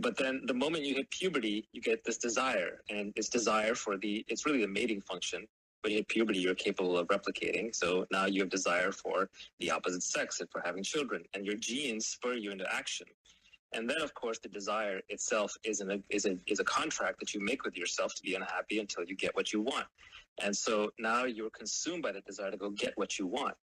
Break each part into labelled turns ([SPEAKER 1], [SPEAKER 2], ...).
[SPEAKER 1] But then the moment you hit puberty, you get this desire, and it's desire it's really the mating function. When you hit puberty, you're capable of replicating. So now you have desire for the opposite sex and for having children, and your genes spur you into action. And then, of course, the desire itself is a contract that you make with yourself to be unhappy until you get what you want. And so now you're consumed by the desire to go get what you want.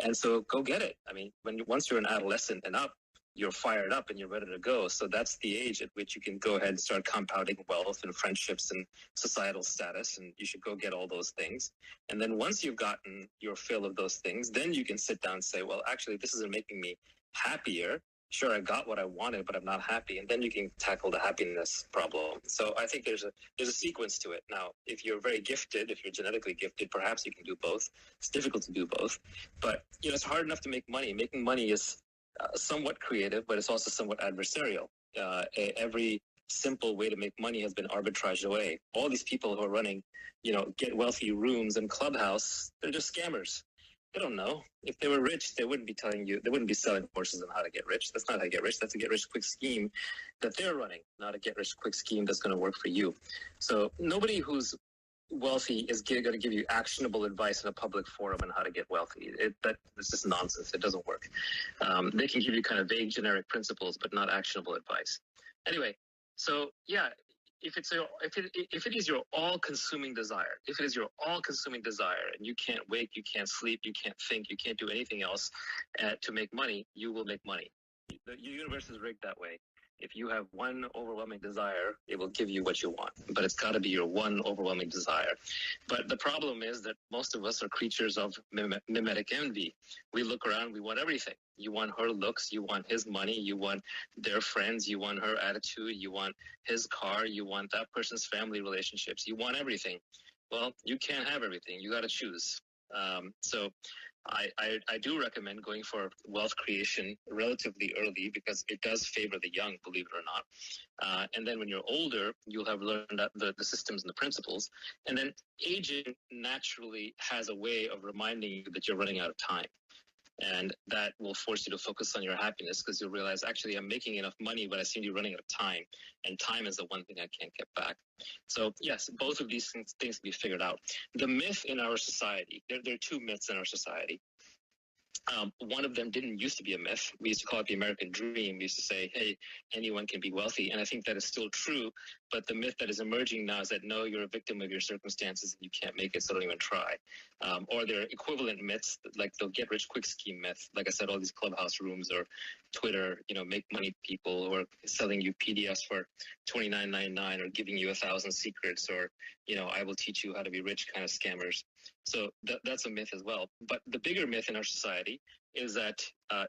[SPEAKER 1] And so go get it. I mean, once you're an adolescent and up, you're fired up and you're ready to go. So that's the age at which you can go ahead and start compounding wealth and friendships and societal status. And you should go get all those things. And then once you've gotten your fill of those things, then you can sit down and say, well, actually, this isn't making me happier. Sure, I got what I wanted, but I'm not happy. And then you can tackle the happiness problem. So I think there's a sequence to it. Now, if you're very gifted, if you're genetically gifted, perhaps you can do both. It's difficult to do both. But, it's hard enough to make money. Making money is somewhat creative, but it's also somewhat adversarial. Every simple way to make money has been arbitraged away. All these people who are running, get wealthy rooms and Clubhouse, they're just scammers. They don't know. If they were rich, they wouldn't be selling courses on how to get rich. That's not how to get rich. That's a get rich quick scheme that they're running, not a get rich quick scheme that's going to work for you. So nobody who's wealthy is going to give you actionable advice in a public forum on how to get wealthy. That's just nonsense. It doesn't work. They can give you kind of vague generic principles, but not actionable advice. Anyway, so yeah, if it is your all-consuming desire, and you can't wake, you can't sleep, you can't think, you can't do anything else to make money, you will make money. The universe is rigged that way. If you have one overwhelming desire, it will give you what you want. But it's got to be your one overwhelming desire. But the problem is that most of us are creatures of mimetic envy. We look around, we want everything. You want her looks, you want his money, you want their friends, you want her attitude, you want his car, you want that person's family relationships, you want everything. Well, you can't have everything. You got to choose. So I do recommend going for wealth creation relatively early because it does favor the young, believe it or not. And then when you're older, you'll have learned the systems and the principles. And then aging naturally has a way of reminding you that you're running out of time. And that will force you to focus on your happiness because you'll realize, actually, I'm making enough money, but I seem to be running out of time. And time is the one thing I can't get back. So, yes, both of these things can be figured out. The myth in our society, there are two myths in our society. One of them didn't used to be a myth. We used to call it the American dream. We used to say, hey, anyone can be wealthy. And I think that is still true. But the myth that is emerging now is that, no, you're a victim of your circumstances and you can't make it, so don't even try. Or there are equivalent myths, like the get rich quick scheme myth. Like I said, all these Clubhouse rooms or Twitter, make money people who are selling you PDFs for $29.99 or giving you 1,000 secrets or, I will teach you how to be rich kind of scammers. So that's a myth as well. But the bigger myth in our society is that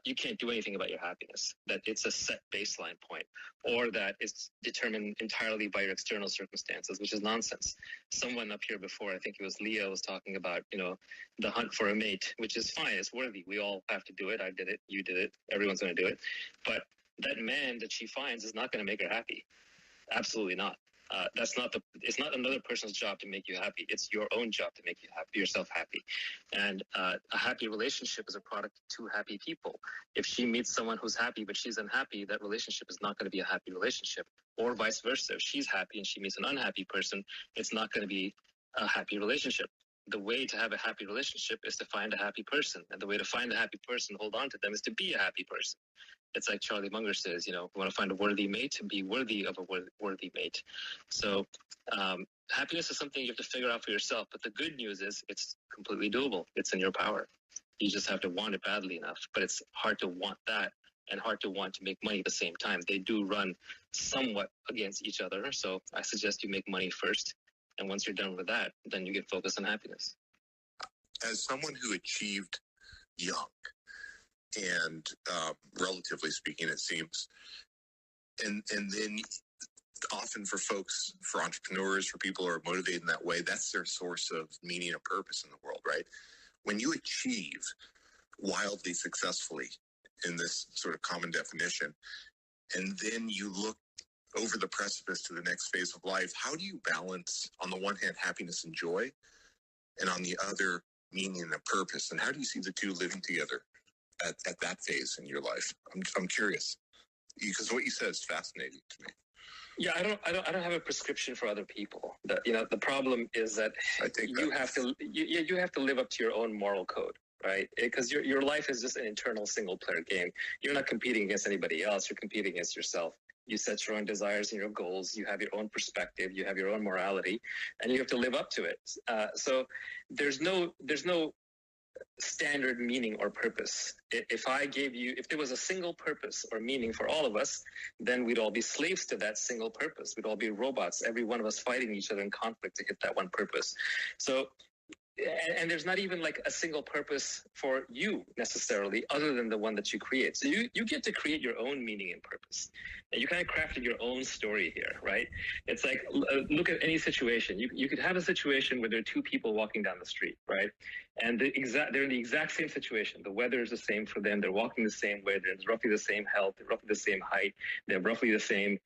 [SPEAKER 1] you can't do anything about your happiness, that it's a set baseline point, or that it's determined entirely by your external circumstances, which is nonsense. Someone up here before, I think it was Leah, was talking about, the hunt for a mate, which is fine. It's worthy. We all have to do it. I did it. You did it. Everyone's going to do it. But that man that she finds is not going to make her happy. Absolutely not. It's not another person's job to make you happy. It's your own job to make yourself happy. And a happy relationship is a product of two happy people. If she meets someone who's happy, but she's unhappy, that relationship is not going to be a happy relationship, or vice versa. If she's happy and she meets an unhappy person, it's not going to be a happy relationship. The way to have a happy relationship is to find a happy person. And the way to find a happy person, hold on to them, is to be a happy person. It's like Charlie Munger says, you want to find a worthy mate, be worthy of a worthy mate. So happiness is something you have to figure out for yourself. But the good news is it's completely doable. It's in your power. You just have to want it badly enough. But it's hard to want that and hard to want to make money at the same time. They do run somewhat against each other. So I suggest you make money first. And once you're done with that, then you can focus on happiness.
[SPEAKER 2] As someone who achieved young, and relatively speaking, it seems, and then often for folks, for entrepreneurs, for people who are motivated in that way, that's their source of meaning and purpose in the world, right? When you achieve wildly successfully in this sort of common definition, and then you look over the precipice to the next phase of life, how do you balance, on the one hand, happiness and joy, and on the other, meaning and purpose? And how do you see the two living together at that phase in your life? I'm curious. Because what you said is fascinating to me.
[SPEAKER 1] Yeah, I don't have a prescription for other people. The problem is that you have to live up to your own moral code, right? Because your life is just an internal single player game. You're not competing against anybody else. You're competing against yourself. You set your own desires and your goals. You have your own perspective. You have your own morality, and you have to live up to it. So there's no standard meaning or purpose. If there was a single purpose or meaning for all of us, then we'd all be slaves to that single purpose. We'd all be robots, every one of us fighting each other in conflict to hit that one purpose. So, and there's not even like a single purpose for you necessarily other than the one that you create. So you get to create your own meaning and purpose. And you kind of crafted your own story here, right? It's like, look at any situation. You could have a situation where there are two people walking down the street, right? And they're in the exact same situation. The weather is the same for them. They're walking the same way. They're roughly the same health. They're roughly the same height. They have roughly the same,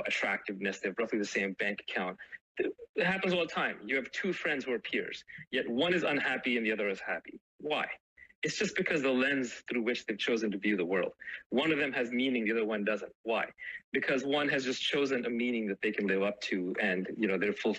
[SPEAKER 1] attractiveness. They have roughly the same bank account. It happens all the time. You have two friends who are peers, yet one is unhappy and the other is happy. Why? It's just because the lens through which they've chosen to view the world. One of them has meaning, the other one doesn't. Why? Because one has just chosen a meaning that they can live up to, and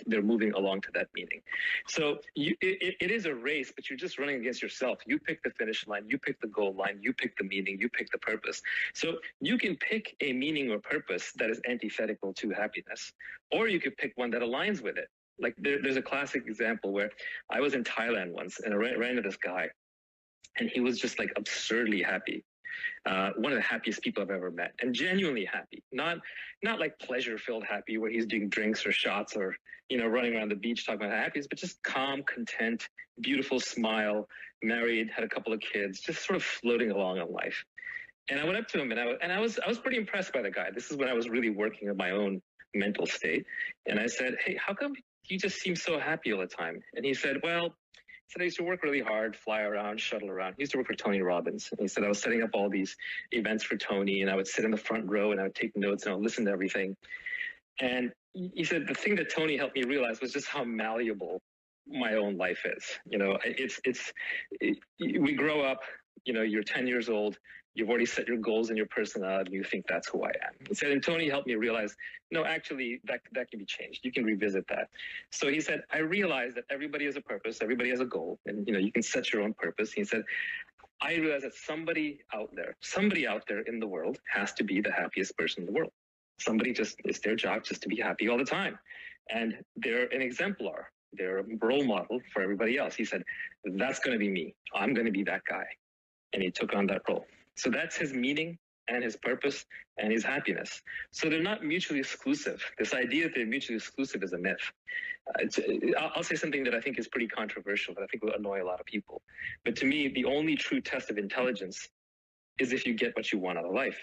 [SPEAKER 1] they're moving along to that meaning. So it is a race, but you're just running against yourself. You pick the finish line, you pick the goal line, you pick the meaning, you pick the purpose. So you can pick a meaning or purpose that is antithetical to happiness, or you could pick one that aligns with it. Like there's a classic example where I was in Thailand once, and I ran into this guy. And he was just like absurdly happy. One of the happiest people I've ever met, and genuinely happy. Not like pleasure-filled happy where he's doing drinks or shots or, running around the beach talking about happiness, but just calm, content, beautiful smile, married, had a couple of kids, just sort of floating along in life. And I went up to him and I was pretty impressed by the guy. This is when I was really working on my own mental state. And I said, hey, how come you just seem so happy all the time? And he said, well, I used to work really hard, fly around, shuttle around. He used to work for Tony Robbins. And he said I was setting up all these events for Tony, and I would sit in the front row and I would take notes and I would listen to everything. And he said the thing that Tony helped me realize was just how malleable my own life is. We grow up, you're 10 years old, you've already set your goals and your personality, you think that's who I am. He said, and Tony helped me realize, no, actually, that can be changed. You can revisit that. So he said, I realized that everybody has a purpose, everybody has a goal, and you can set your own purpose. He said, I realized that somebody out there in the world has to be the happiest person in the world. Somebody it's their job just to be happy all the time. And they're an exemplar. They're a role model for everybody else. He said, that's going to be me. I'm going to be that guy. And he took on that role. So that's his meaning and his purpose and his happiness. So they're not mutually exclusive. This idea that they're mutually exclusive is a myth. I'll say something that I think is pretty controversial, that I think will annoy a lot of people. But to me, the only true test of intelligence is if you get what you want out of life.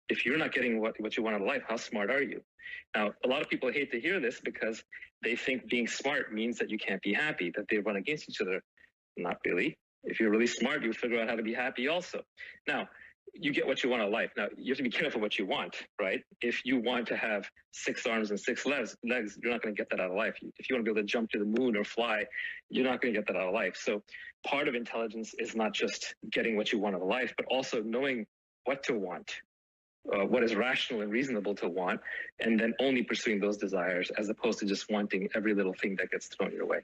[SPEAKER 1] If you're not getting what you want out of life, how smart are you? Now, a lot of people hate to hear this because they think being smart means that you can't be happy, that they run against each other. Not really. If you're really smart, you'll figure out how to be happy also. Now, you get what you want out of life. Now, you have to be careful what you want, right? If you want to have 6 arms and 6 legs, you're not going to get that out of life. If you want to be able to jump to the moon or fly, you're not going to get that out of life. So part of intelligence is not just getting what you want out of life, but also knowing what to want, what is rational and reasonable to want, and then only pursuing those desires as opposed to just wanting every little thing that gets thrown your way.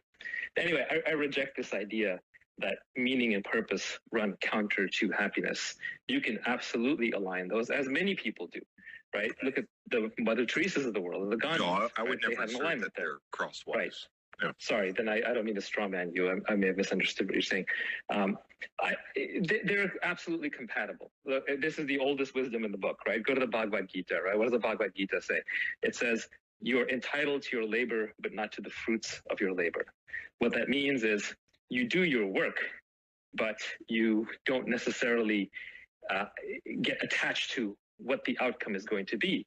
[SPEAKER 1] Anyway, I reject this idea that meaning and purpose run counter to happiness. You can absolutely align those, as many people do, right? Look at the Mother Teresa's of the world, and the Gandhis.
[SPEAKER 2] No, I would never assert that they're crosswise.
[SPEAKER 1] Right.
[SPEAKER 2] No.
[SPEAKER 1] Sorry, then I don't mean to strawman you. I may have misunderstood what you're saying. They're absolutely compatible. Look, this is the oldest wisdom in the book, right? Go to the Bhagavad Gita, right? What does the Bhagavad Gita say? It says, you're entitled to your labor, but not to the fruits of your labor. What that means is, you do your work, but you don't necessarily get attached to what the outcome is going to be.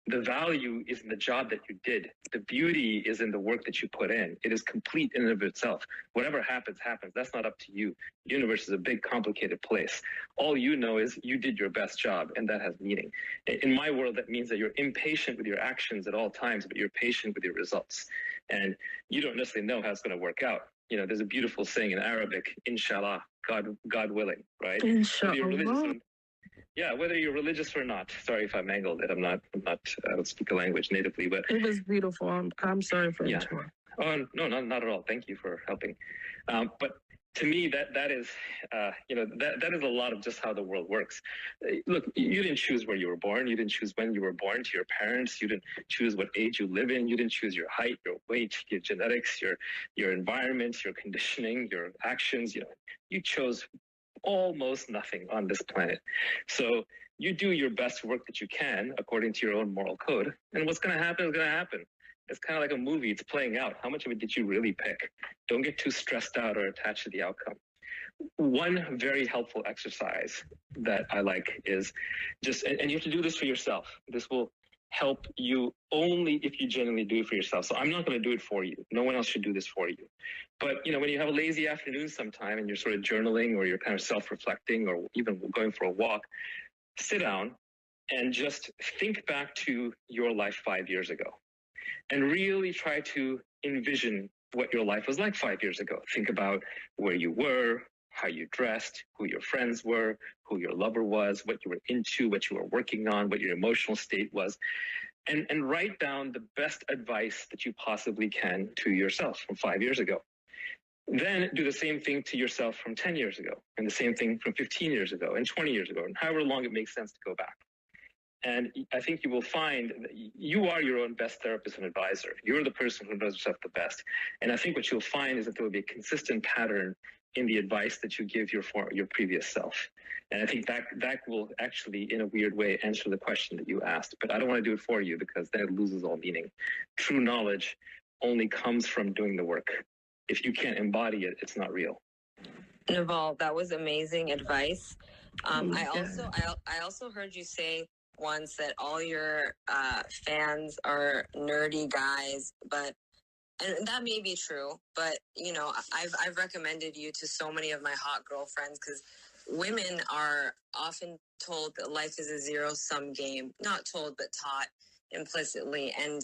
[SPEAKER 1] The value is in the job that you did. The beauty is in the work that you put in. It is complete in and of itself. Whatever happens, happens. That's not up to you. The universe is a big, complicated place. All you know is you did your best job, and that has meaning. In my world, that means that you're impatient with your actions at all times, but you're patient with your results. And you don't necessarily know how it's going to work out. There's a beautiful saying in Arabic, inshallah, God willing, right?
[SPEAKER 3] Inshallah.
[SPEAKER 1] Yeah, whether you're religious or not. Sorry if I mangled it. I don't speak the language natively, but
[SPEAKER 3] it was beautiful. I'm sorry for interrupting.
[SPEAKER 1] Oh no, not at all. Thank you for helping. But to me, that is, that is a lot of just how the world works. Look, you didn't choose where you were born. You didn't choose when you were born to your parents. You didn't choose what age you live in. You didn't choose your height, your weight, your genetics, your environment, your conditioning, your actions. You chose almost nothing on this planet. So you do your best work that you can according to your own moral code. And what's going to happen is going to happen. It's kind of like a movie. It's playing out. How much of it did you really pick? Don't get too stressed out or attached to the outcome. One very helpful exercise that I like is just, and you have to do this for yourself. This will help you only if you genuinely do it for yourself. So I'm not going to do it for you. No one else should do this for you. But, when you have a lazy afternoon sometime and you're sort of journaling or you're kind of self-reflecting or even going for a walk, sit down and just think back to your life 5 years ago and really try to envision what your life was like 5 years ago. Think about where you were, how you dressed, who your friends were, who your lover was, what you were into, what you were working on, what your emotional state was, and write down the best advice that you possibly can to yourself from 5 years ago. Then do the same thing to yourself from 10 years ago, and the same thing from 15 years ago, and 20 years ago, and however long it makes sense to go back. And I think you will find that you are your own best therapist and advisor. You're the person who knows yourself the best. And I think what you'll find is that there will be a consistent pattern in the advice that you give your previous self. And I think that will actually, in a weird way, answer the question that you asked. But I don't want to do it for you because then it loses all meaning. True knowledge only comes from doing the work. If you can't embody it, it's not real.
[SPEAKER 4] Naval, that was amazing advice. I also heard you say once that all your fans are nerdy guys, and that may be true, but I've recommended you to so many of my hot girlfriends because women are often told that life is a zero-sum game. Not told, but taught implicitly. And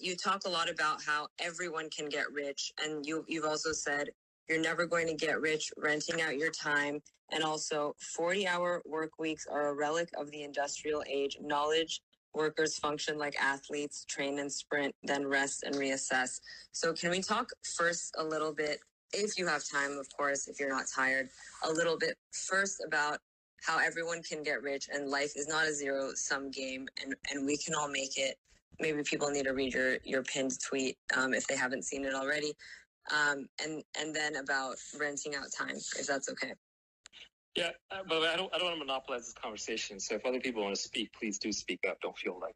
[SPEAKER 4] you talk a lot about how everyone can get rich, and you've also said you're never going to get rich renting out your time. And also 40-hour work weeks are a relic of the industrial age. Knowledge workers function like athletes, train and sprint, then rest and reassess. So can we talk first a little bit, if you have time, of course, if you're not tired, a little bit first about how everyone can get rich and life is not a zero-sum game and we can all make it. Maybe people need to read your pinned tweet if they haven't seen it already. And then about renting out time, if that's okay.
[SPEAKER 1] Yeah, but I don't want to monopolize this conversation. So if other people want to speak, please do speak up. Don't feel like,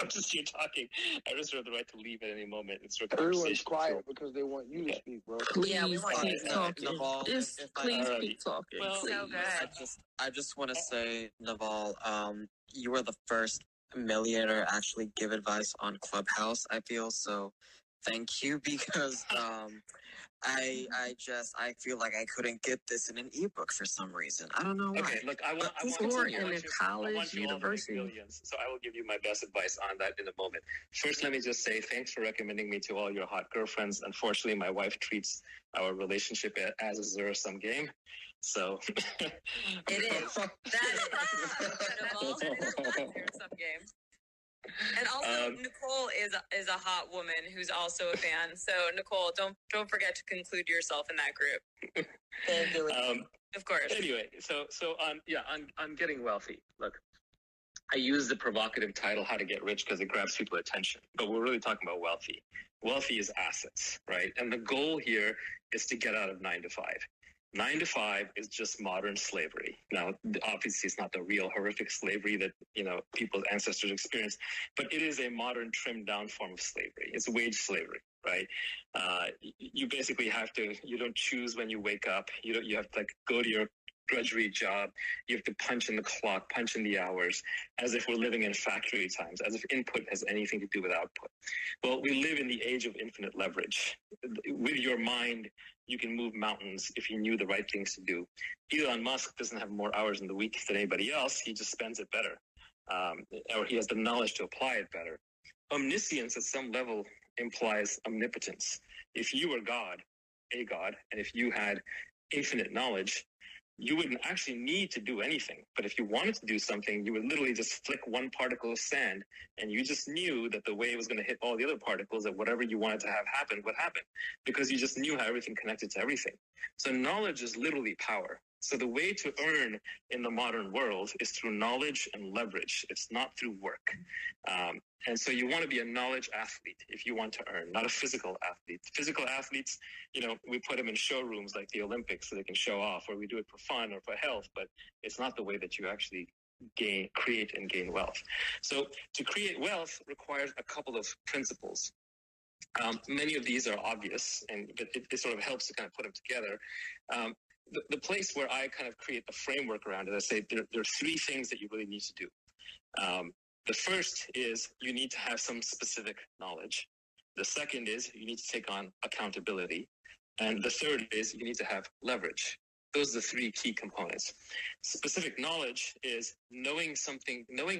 [SPEAKER 1] I'm just here talking. I reserve the right to leave at any moment. It's
[SPEAKER 3] everyone's quiet because they want you to speak, bro.
[SPEAKER 4] Please we want you to
[SPEAKER 3] talking.
[SPEAKER 4] Naval,
[SPEAKER 3] please keep talking.
[SPEAKER 4] Well, so good.
[SPEAKER 5] I just want to say, Naval, you were the first millionaire to actually give advice on Clubhouse, I feel. So thank you, because I feel like I couldn't get this in an ebook for some reason. I don't know why.
[SPEAKER 1] Okay, look, I want university. Millions, so I will give you my best advice on that in a moment. First, let me just say thanks for recommending me to all your hot girlfriends. Unfortunately, my wife treats our relationship as a zero-sum game. So
[SPEAKER 4] it is. That is incredible. It is not zero-sum game. And also, Nicole is a hot woman who's also a fan. So, Nicole, don't forget to conclude yourself in that group. Thank you. Of course.
[SPEAKER 1] Anyway, so on getting wealthy. Look, I use the provocative title "How to Get Rich" because it grabs people's attention. But we're really talking about wealthy. Wealthy is assets, right? And the goal here is to get out of 9 to 5. 9 to 5 is just modern slavery. Now, obviously, it's not the real horrific slavery that, people's ancestors experienced, but it is a modern trimmed down form of slavery. It's wage slavery, right? You basically you don't choose when you wake up. You have to go to your drudgery job. You have to punch in the clock, punch in the hours, as if we're living in factory times, as if input has anything to do with output. Well, we live in the age of infinite leverage. With your mind, you can move mountains if you knew the right things to do. Elon Musk doesn't have more hours in the week than anybody else. He just spends it better. Or he has the knowledge to apply it better. Omniscience at some level implies omnipotence. If you were God, and if you had infinite knowledge, you wouldn't actually need to do anything. But if you wanted to do something, you would literally just flick one particle of sand, and you just knew that the wave was going to hit all the other particles, that whatever you wanted to have happen would happen, because you just knew how everything connected to everything. So knowledge is literally power. So the way to earn in the modern world is through knowledge and leverage. It's not through work. And so you want to be a knowledge athlete if you want to earn, not a physical athlete. Physical athletes, we put them in showrooms like the Olympics so they can show off, or we do it for fun or for health, but it's not the way that you actually create and gain wealth. So to create wealth requires a couple of principles. Many of these are obvious, but it sort of helps to kind of put them together. The place where I kind of create a framework around it, I say there are three things that you really need to do. The first is you need to have some specific knowledge. The second is you need to take on accountability. And the third is you need to have leverage. Those are the three key components. Specific knowledge is knowing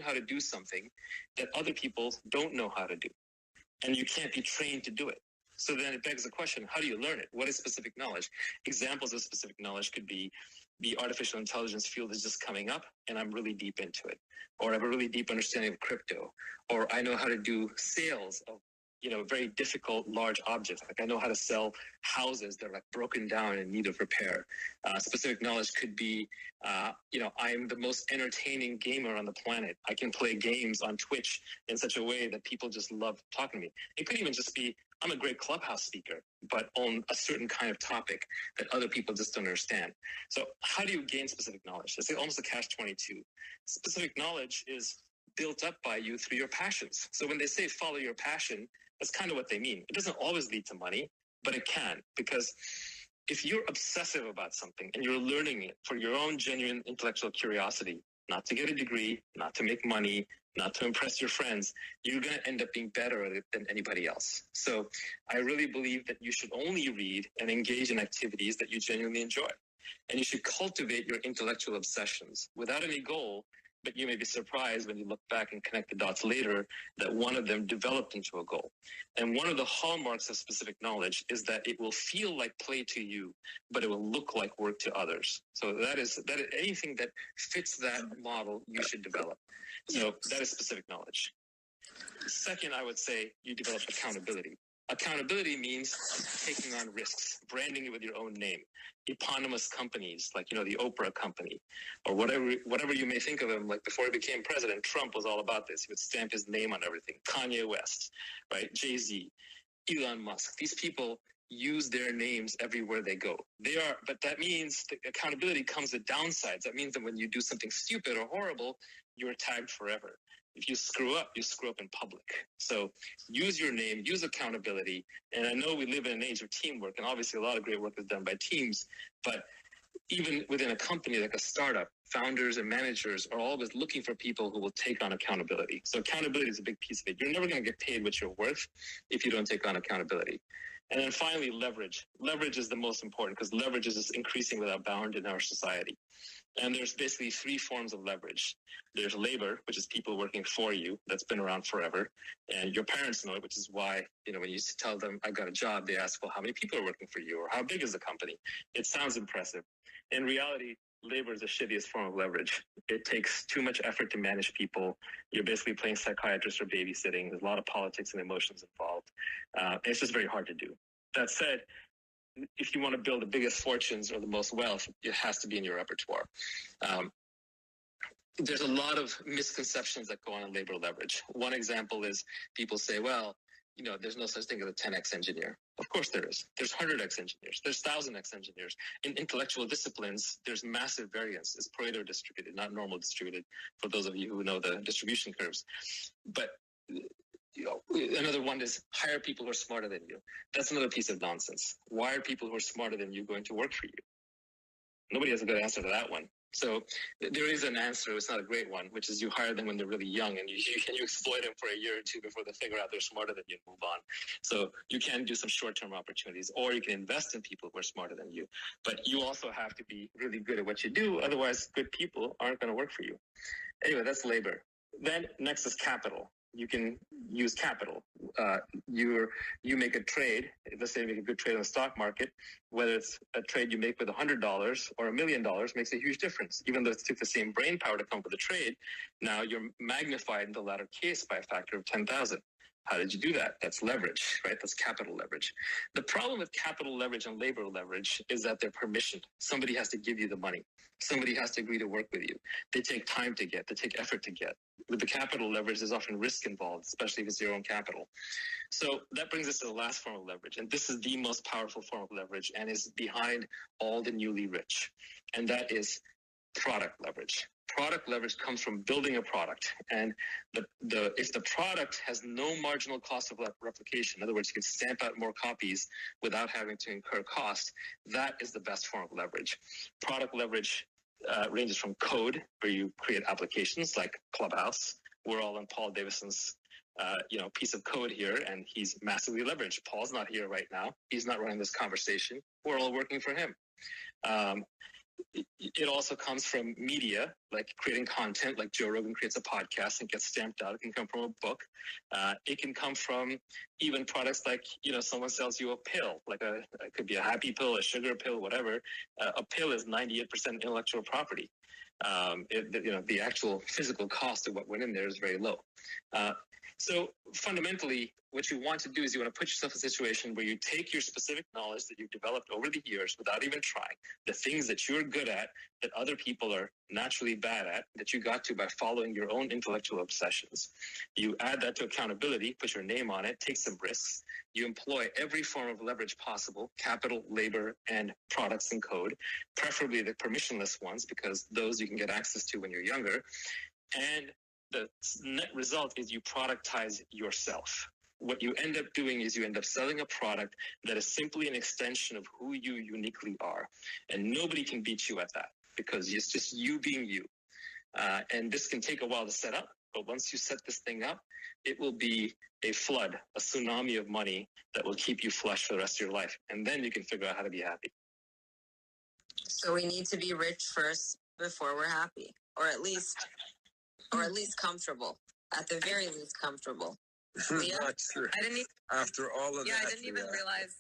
[SPEAKER 1] how to do something that other people don't know how to do. And you can't be trained to do it. So then it begs the question, how do you learn it? What is specific knowledge? Examples of specific knowledge could be the artificial intelligence field is just coming up and I'm really deep into it. Or I have a really deep understanding of crypto. Or I know how to do sales of very difficult large objects. Like I know how to sell houses that are like broken down and in need of repair. Specific knowledge could be, I'm the most entertaining gamer on the planet. I can play games on Twitch in such a way that people just love talking to me. It could even just be, I'm a great Clubhouse speaker, but on a certain kind of topic that other people just don't understand. So how do you gain specific knowledge? It's almost a catch-22. Specific knowledge is built up by you through your passions. So when they say follow your passion, that's kind of what they mean. It doesn't always lead to money, but it can, because if you're obsessive about something and you're learning it for your own genuine intellectual curiosity, not to get a degree, not to make money, not to impress your friends, you're going to end up being better at it than anybody else. So I really believe that you should only read and engage in activities that you genuinely enjoy. And you should cultivate your intellectual obsessions without any goal, but you may be surprised when you look back and connect the dots later that one of them developed into a goal. And one of the hallmarks of specific knowledge is that it will feel like play to you, but it will look like work to others. So that is anything that fits that model, you should develop. So that is specific knowledge. Second, I would say you develop accountability. Accountability means taking on risks, branding it with your own name, eponymous companies like, the Oprah company or whatever you may think of him. Like before he became president, Trump was all about this. He would stamp his name on everything. Kanye West, right? Jay-Z, Elon Musk. These people use their names everywhere they go. But that means the accountability comes with downsides. That means that when you do something stupid or horrible, you're tagged forever. If you screw up in public. So use your name, use accountability. And I know we live in an age of teamwork, and obviously a lot of great work is done by teams. But even within a company like a startup, founders and managers are always looking for people who will take on accountability. So accountability is a big piece of it. You're never going to get paid what you're worth if you don't take on accountability. And then finally, leverage. Leverage is the most important because leverage is just increasing without bound in our society. And there's basically three forms of leverage. There's labor, which is people working for you. That's been around forever. And your parents know it, which is why, when you tell them, I got a job, they ask, well, how many people are working for you? Or how big is the company? It sounds impressive. In reality, labor is the shittiest form of leverage. It takes too much effort to manage people. You're basically playing psychiatrist or babysitting. There's a lot of politics and emotions involved. It's just very hard to do. That said, if you want to build the biggest fortunes or the most wealth, it has to be in your repertoire. There's a lot of misconceptions that go on in labor leverage. One example is people say, well, there's no such thing as a 10x engineer. Of course there is. There's 100x engineers. There's 1000x engineers. In intellectual disciplines, there's massive variance. It's Pareto distributed, not normal distributed, for those of you who know the distribution curves. But another one is hire people who are smarter than you. That's another piece of nonsense. Why are people who are smarter than you going to work for you? Nobody has a good answer to that one. So there is an answer. It's not a great one, which is you hire them when they're really young and you exploit them for a year or two before they figure out they're smarter than you and move on. So you can do some short-term opportunities, or you can invest in people who are smarter than you. But you also have to be really good at what you do. Otherwise, good people aren't going to work for you. Anyway, that's labor. Then next is capital. You can use capital. You make a trade. Let's say you make a good trade on the stock market. whether it's a trade you make with $100 or $1 million, makes a huge difference. Even though it took the same brain power to come up with the trade, now you're magnified in the latter case by a factor of 10,000. How did you do that? That's leverage, right? That's capital leverage. The problem with capital leverage and labor leverage is that they're permissioned. Somebody has to give you the money. Somebody has to agree to work with you. They take time to get. They take effort to get. With the capital leverage, there's often risk involved, especially if it's your own capital. So that brings us to the last form of leverage. And this is the most powerful form of leverage and is behind all the newly rich. And that is product leverage. Product leverage comes from building a product. And if the product has no marginal cost of replication, in other words, you can stamp out more copies without having to incur cost, that is the best form of leverage. Product leverage ranges from code, where you create applications like Clubhouse. We're all on Paul Davison's piece of code here, and he's massively leveraged. Paul's not here right now. He's not running this conversation. We're all working for him. It also comes from media, like creating content, like Joe Rogan creates a podcast and gets stamped out. It can come from a book. It can come from even products like, someone sells you a pill, like it could be a happy pill, a sugar pill, whatever. A pill is 98% intellectual property. The actual physical cost of what went in there is very low. So fundamentally, what you want to do is you want to put yourself in a situation where you take your specific knowledge that you've developed over the years without even trying, the things that you're good at, that other people are naturally bad at, that you got to by following your own intellectual obsessions. You add that to accountability, put your name on it, take some risks. You employ every form of leverage possible, capital, labor, and products and code, preferably the permissionless ones, because those you can get access to when you're younger. And the net result is you productize yourself. What you end up doing is you end up selling a product that is simply an extension of who you uniquely are. And nobody can beat you at that because it's just you being you. And this can take a while to set up, but once you set this thing up, it will be a flood, a tsunami of money that will keep you flush for the rest of your life. And then you can figure out how to be happy.
[SPEAKER 4] So we need to be rich first before we're happy, or at least comfortable. At the very least, comfortable.
[SPEAKER 6] Yeah, not true. After all of that.
[SPEAKER 7] I didn't even realize.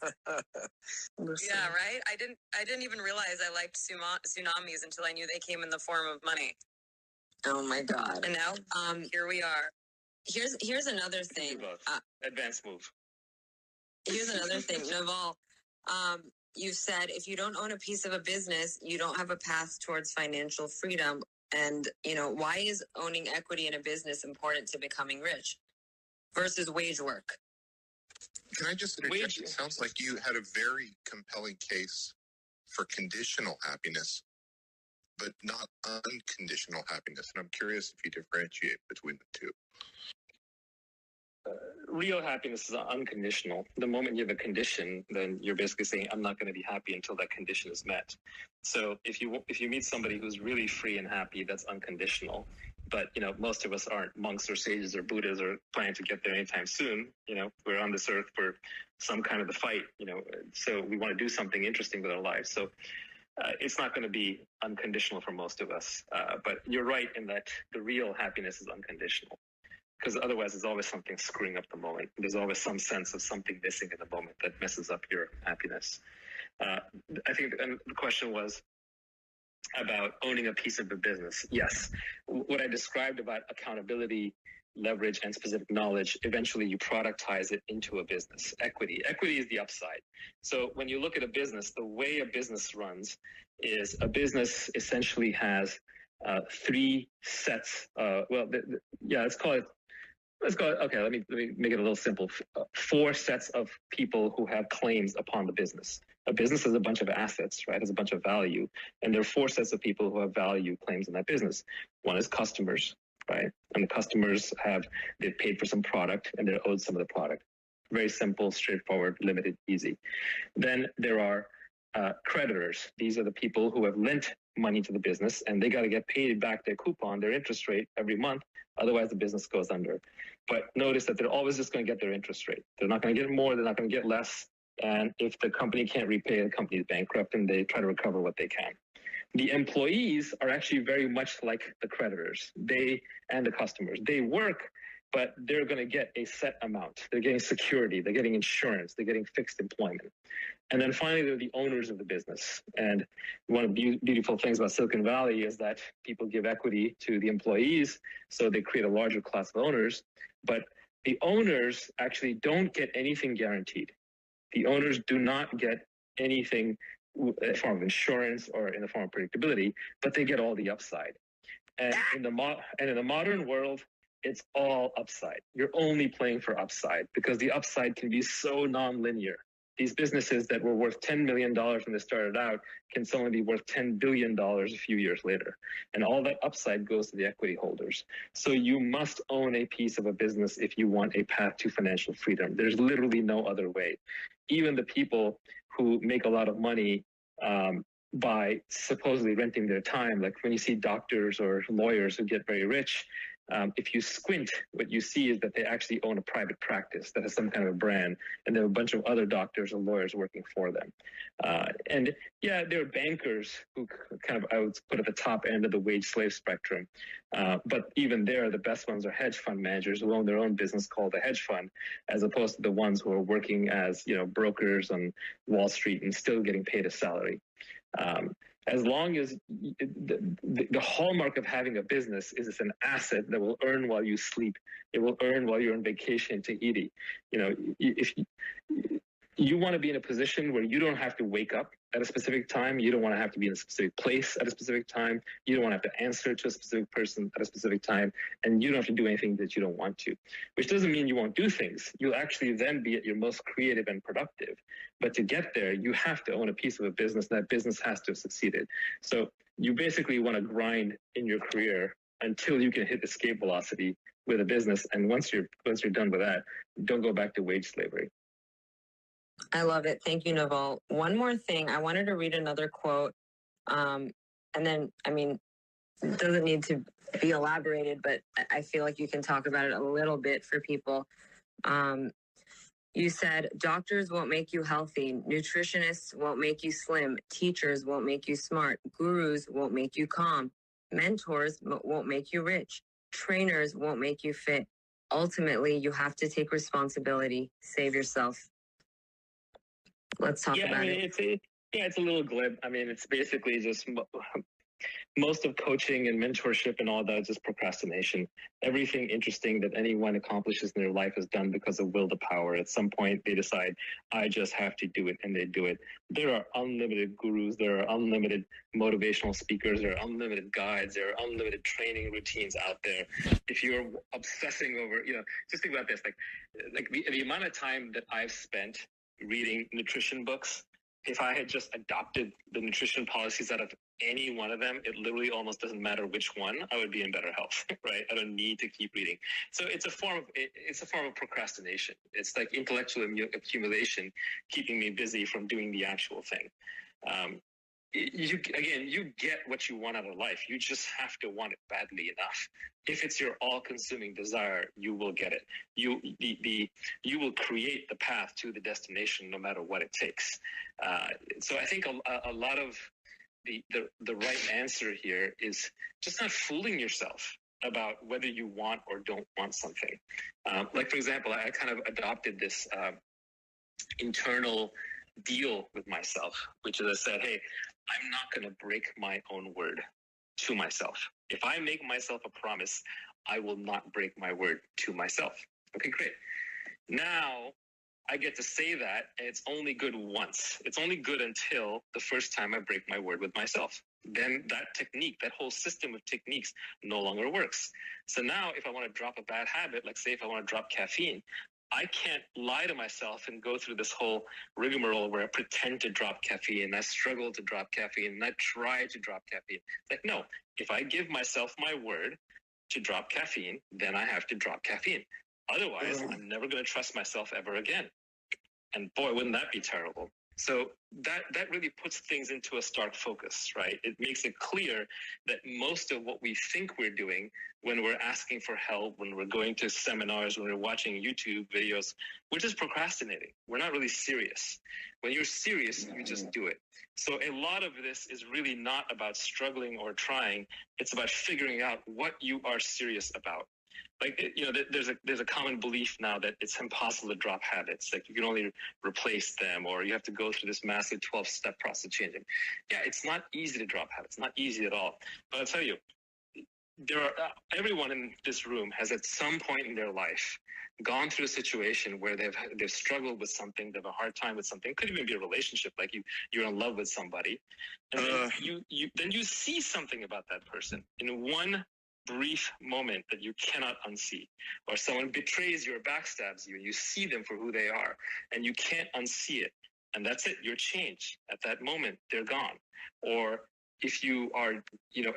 [SPEAKER 7] Yeah, right. I didn't even realize I liked tsunamis until I knew they came in the form of money.
[SPEAKER 4] Oh my God!
[SPEAKER 7] And now, here we are.
[SPEAKER 4] Here's another thing.
[SPEAKER 1] Advanced move.
[SPEAKER 4] Here's another thing, Naval. You said if you don't own a piece of a business, you don't have a path towards financial freedom. And, why is owning equity in a business important to becoming rich versus wage work?
[SPEAKER 2] Can I just interject? It sounds like you had a very compelling case for conditional happiness, but not unconditional happiness. And I'm curious if you differentiate between the two.
[SPEAKER 1] Real happiness is unconditional. The moment you have a condition, then you're basically saying, I'm not going to be happy until that condition is met. So if you meet somebody who's really free and happy, that's unconditional. But, most of us aren't monks or sages or Buddhas or planning to get there anytime soon. We're on this earth for some kind of the fight, so we want to do something interesting with our lives. So it's not going to be unconditional for most of us. But you're right in that the real happiness is unconditional. Because otherwise, there's always something screwing up the moment. There's always some sense of something missing in the moment that messes up your happiness. I think the question was about owning a piece of a business. Yes. What I described about accountability, leverage, and specific knowledge, eventually you productize it into a business. Equity is the upside. So when you look at a business, the way a business runs is a business essentially has three sets. Okay, let me make it a little simple. 4 sets of people who have claims upon the business. A business has a bunch of assets, right? Has a bunch of value. And there are 4 sets of people who have value claims in that business. One is customers, right? And the customers they've paid for some product and they're owed some of the product. Very simple, straightforward, limited, easy. Then there are creditors. These are the people who have lent money to the business and they got to get paid back their coupon, their interest rate every month. Otherwise, the business goes under. But notice that they're always just going to get their interest rate. They're not going to get more. They're not going to get less. And if the company can't repay, the company is bankrupt and they try to recover what they can. The employees are actually very much like the creditors. They and the customers. They work but they're going to get a set amount. They're getting security, they're getting insurance, they're getting fixed employment. And then finally, they're the owners of the business. And one of the beautiful things about Silicon Valley is that people give equity to the employees, so they create a larger class of owners. But the owners actually don't get anything guaranteed. The owners do not get anything in the form of insurance or in the form of predictability, but they get all the upside. And in the modern world, it's all upside. You're only playing for upside because the upside can be so non-linear. These businesses that were worth $10 million when they started out can suddenly be worth $10 billion a few years later. And all that upside goes to the equity holders. So you must own a piece of a business if you want a path to financial freedom. There's literally no other way. Even the people who make a lot of money by supposedly renting their time, like when you see doctors or lawyers who get very rich, if you squint, what you see is that they actually own a private practice that has some kind of a brand, and there are a bunch of other doctors or lawyers working for them. And yeah, there are bankers who kind of, I would put at the top end of the wage slave spectrum. But even there, the best ones are hedge fund managers who own their own business called a hedge fund, as opposed to the ones who are working as, brokers on Wall Street and still getting paid a salary. As long as the hallmark of having a business is it's an asset that will earn while you sleep. It will earn while you're on vacation in Tahiti. If you want to be in a position where you don't have to wake up at a specific time, you don't want to have to be in a specific place at a specific time, you don't want to have to answer to a specific person at a specific time, and you don't have to do anything that you don't want to, which doesn't mean you won't do things. You'll actually then be at your most creative and productive. But to get there, you have to own a piece of a business, and that business has to have succeeded. So you basically want to grind in your career until you can hit escape velocity with a business. And once you're done with that, don't go back to wage slavery.
[SPEAKER 4] I love it. Thank you, Naval. One more thing. I wanted to read another quote. And then, it doesn't need to be elaborated, but I feel like you can talk about it a little bit for people. You said, doctors won't make you healthy. Nutritionists won't make you slim. Teachers won't make you smart. Gurus won't make you calm. Mentors won't make you rich. Trainers won't make you fit. Ultimately, you have to take responsibility. Save yourself. Let's talk about it.
[SPEAKER 1] It's a little glib. It's basically just most of coaching and mentorship and all that is just procrastination. Everything interesting that anyone accomplishes in their life is done because of will to power. At some point, they decide, I just have to do it, and they do it. There are unlimited gurus. There are unlimited motivational speakers. There are unlimited guides. There are unlimited training routines out there. If you're obsessing over, just think about this, like the amount of time that I've spent reading nutrition books, if I had just adopted the nutrition policies out of any one of them, it literally almost doesn't matter which one, I would be in better health, right? I don't need to keep reading. So it's a form of procrastination. It's like intellectual accumulation, keeping me busy from doing the actual thing. You get what you want out of life. You just have to want it badly enough. If it's your all-consuming desire, you will get it. You will create the path to the destination, no matter what it takes. So I think a lot of the right answer here is just not fooling yourself about whether you want or don't want something. Like, for example, I kind of adopted this internal deal with myself, which is I said, hey, I'm not going to break my own word to myself. If I make myself a promise, I will not break my word to myself. Okay, great. Now I get to say that, and it's only good once. It's only good until the first time I break my word with myself. Then that technique, that whole system of techniques no longer works. So now if I want to drop a bad habit, like say if I want to drop caffeine, I can't lie to myself and go through this whole rigmarole where I pretend to drop caffeine and I struggle to drop caffeine and I try to drop caffeine. Like, no, if I give myself my word to drop caffeine, then I have to drop caffeine. Otherwise, I'm never going to trust myself ever again. And boy, wouldn't that be terrible? So that really puts things into a stark focus, right? It makes it clear that most of what we think we're doing when we're asking for help, when we're going to seminars, when we're watching YouTube videos, we're just procrastinating. We're not really serious. When you're serious, you just do it. So a lot of this is really not about struggling or trying. It's about figuring out what you are serious about. Like, there's a common belief now that it's impossible to drop habits. Like, you can only replace them, or you have to go through this massive 12-step process of changing. Yeah, it's not easy to drop habits. Not easy at all. But I'll tell you, everyone in this room has at some point in their life gone through a situation where they've struggled with something, they have a hard time with something. It could even be a relationship, like you're in love with somebody, and then you see something about that person in one brief moment that you cannot unsee, or someone betrays you or backstabs you, and you see them for who they are, and you can't unsee it, and that's it. You're changed at that moment. They're gone. Or if you are,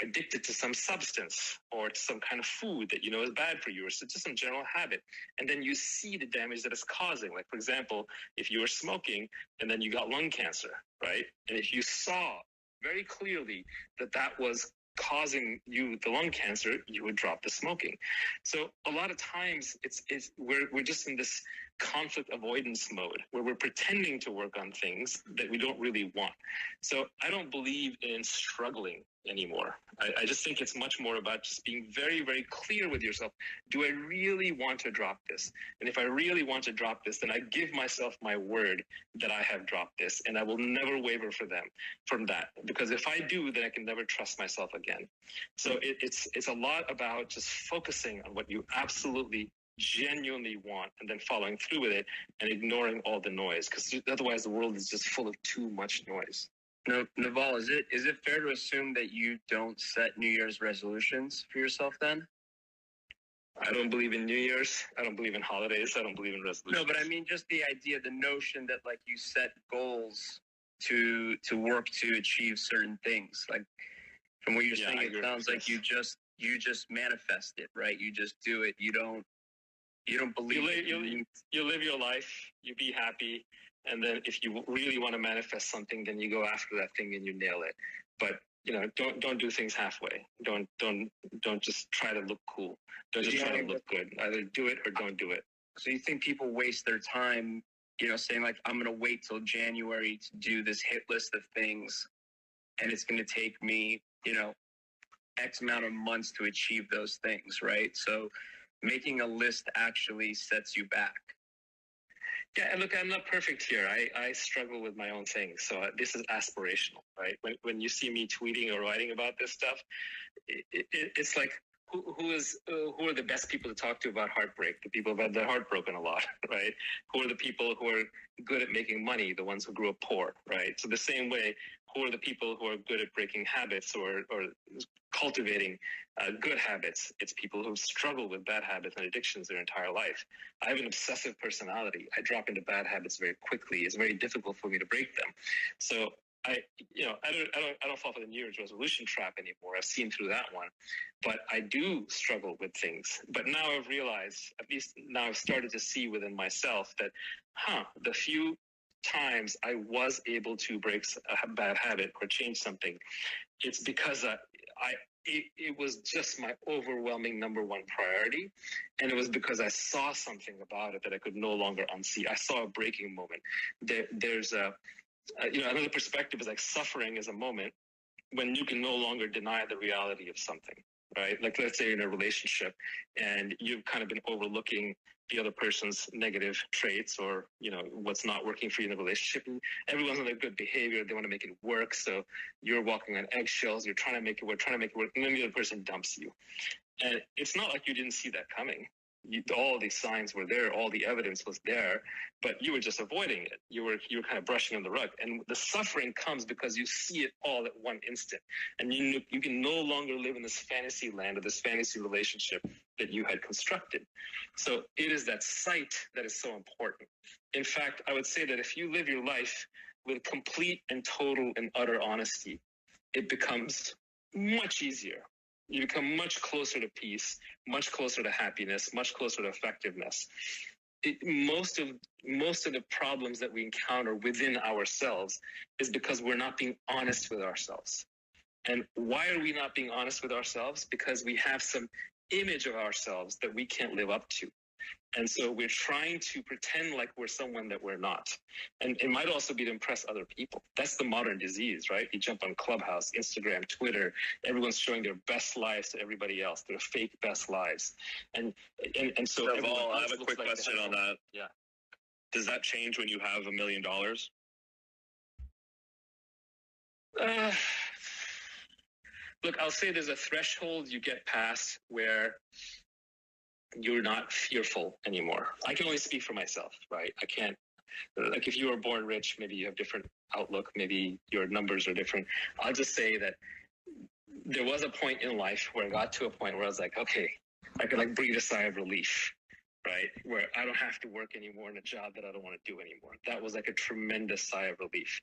[SPEAKER 1] addicted to some substance or to some kind of food that is bad for you, or just some general habit, and then you see the damage that it's causing. Like, for example, if you were smoking and then you got lung cancer, right? And if you saw very clearly that was causing you the lung cancer, you would drop the smoking. So a lot of times we're just in this conflict avoidance mode where we're pretending to work on things that we don't really want. So I don't believe in struggling anymore. I just think it's much more about just being very, very clear with yourself. Do I really want to drop this? And if I really want to drop this, then I give myself my word that I have dropped this, and I will never waver from that. Because if I do, then I can never trust myself again. So it's a lot about just focusing on what you absolutely genuinely want, and then following through with it and ignoring all the noise, because otherwise the world is just full of too much noise.
[SPEAKER 8] No, Naval, is it fair to assume that you don't set New Year's resolutions for yourself then?
[SPEAKER 1] I don't believe in New Year's. I don't believe in holidays. I don't believe in resolutions.
[SPEAKER 8] No, but I mean just the idea, the notion that like you set goals to work to achieve certain things. Like from what you're saying, it sounds like you just manifest it, right? You just do it. You don't believe
[SPEAKER 1] you live your life, you be happy, and then if you really want to manifest something, then you go after that thing and you nail it. But don't do things halfway. Don't just try to look cool. Don't just try to look good. Either do it or don't do it.
[SPEAKER 8] So you think people waste their time, saying like, I'm going to wait till January to do this hit list of things, and it's going to take me, X amount of months to achieve those things, right? So making a list actually sets you back.
[SPEAKER 1] Yeah, and look, I'm not perfect here. I struggle with my own things. So this is aspirational, right? When you see me tweeting or writing about this stuff, it's like, who are the best people to talk to about heartbreak? The people who've had their heart broken a lot, right? Who are the people who are good at making money? The ones who grew up poor, right? So the same way, who are the people who are good at breaking habits or cultivating good habits? It's people who struggle with bad habits and addictions their entire life. I have an obsessive personality. I drop into bad habits very quickly. It's very difficult for me to break them. So I don't fall for the New Year's resolution trap anymore. I've seen through that one, but I do struggle with things. But now I've realized, at least now I've started to see within myself that, the few times I was able to break a bad habit or change something, it's because it was just my overwhelming number one priority. And it was because I saw something about it that I could no longer unsee. I saw a breaking moment. There's another perspective is like suffering is a moment when you can no longer deny the reality of something, right? Like, let's say you're in a relationship and you've kind of been overlooking the other person's negative traits or, what's not working for you in the relationship. And everyone's on their good behavior. They want to make it work. So you're walking on eggshells. You're trying to make it work, and then the other person dumps you. And it's not like you didn't see that coming. All the signs were there, all the evidence was there, but you were just avoiding it. You were kind of brushing on the rug, and the suffering comes because you see it all at one instant, and you can no longer live in this fantasy land or this fantasy relationship that you had constructed. So it is that sight that is so important. In fact, I would say that if you live your life with complete and total and utter honesty, it becomes much easier. You become much closer to peace, much closer to happiness, much closer to effectiveness. Most of the problems that we encounter within ourselves is because we're not being honest with ourselves. And why are we not being honest with ourselves? Because we have some image of ourselves that we can't live up to. And so we're trying to pretend like we're someone that we're not. And it might also be to impress other people. That's the modern disease, right? You jump on Clubhouse, Instagram, Twitter, everyone's showing their best lives to everybody else, their fake best lives. And so
[SPEAKER 9] Naval, I have a quick question on that.
[SPEAKER 1] Yeah.
[SPEAKER 9] Does that change when you have $1 million?
[SPEAKER 1] Look, I'll say there's a threshold you get past where you're not fearful anymore. I can only speak for myself, right? I can't, like, if you were born rich, maybe you have different outlook, maybe your numbers are different. I'll just say that there was a point in life where I got to a point where I was like, okay, I could like breathe a sigh of relief, right? Where I don't have to work anymore in a job that I don't want to do anymore. That was like a tremendous sigh of relief.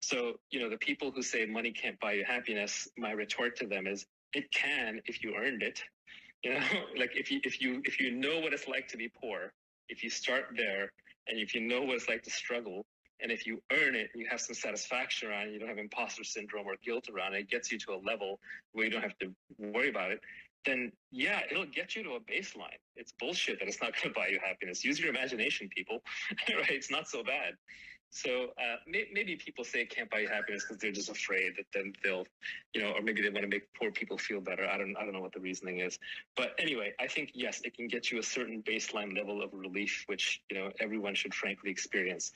[SPEAKER 1] So, you know, the people who say money can't buy you happiness, my retort to them is, it can if you earned it. You know, like if you know what it's like to be poor, if you start there, and if you know what it's like to struggle, and if you earn it, you have some satisfaction around it, you don't have imposter syndrome or guilt around it, it gets you to a level where you don't have to worry about it, then yeah, it'll get you to a baseline. It's bullshit that it's not going to buy you happiness. Use your imagination, people. Right? It's not so bad. So maybe people say it can't buy you happiness because they're just afraid that then they'll, you know, or maybe they want to make poor people feel better. I don't know what the reasoning is. But anyway, I think, yes, it can get you a certain baseline level of relief, which, you know, everyone should frankly experience.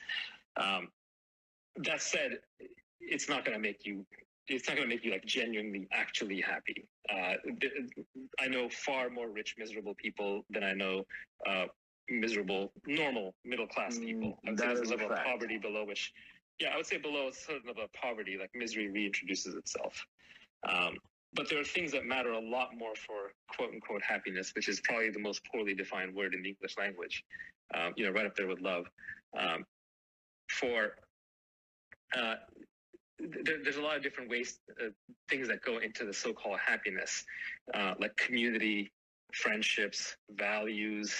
[SPEAKER 1] That said, it's not going to make you like genuinely actually happy. I know far more rich, miserable people than I know miserable, normal, middle-class people. I would say there's a level of poverty below which, yeah, I would say below a certain level of poverty, like misery reintroduces itself. But there are things that matter a lot more for quote-unquote happiness, which is probably the most poorly defined word in the English language, you know, right up there with love. There's a lot of different ways, things that go into the so-called happiness, like community, friendships, values,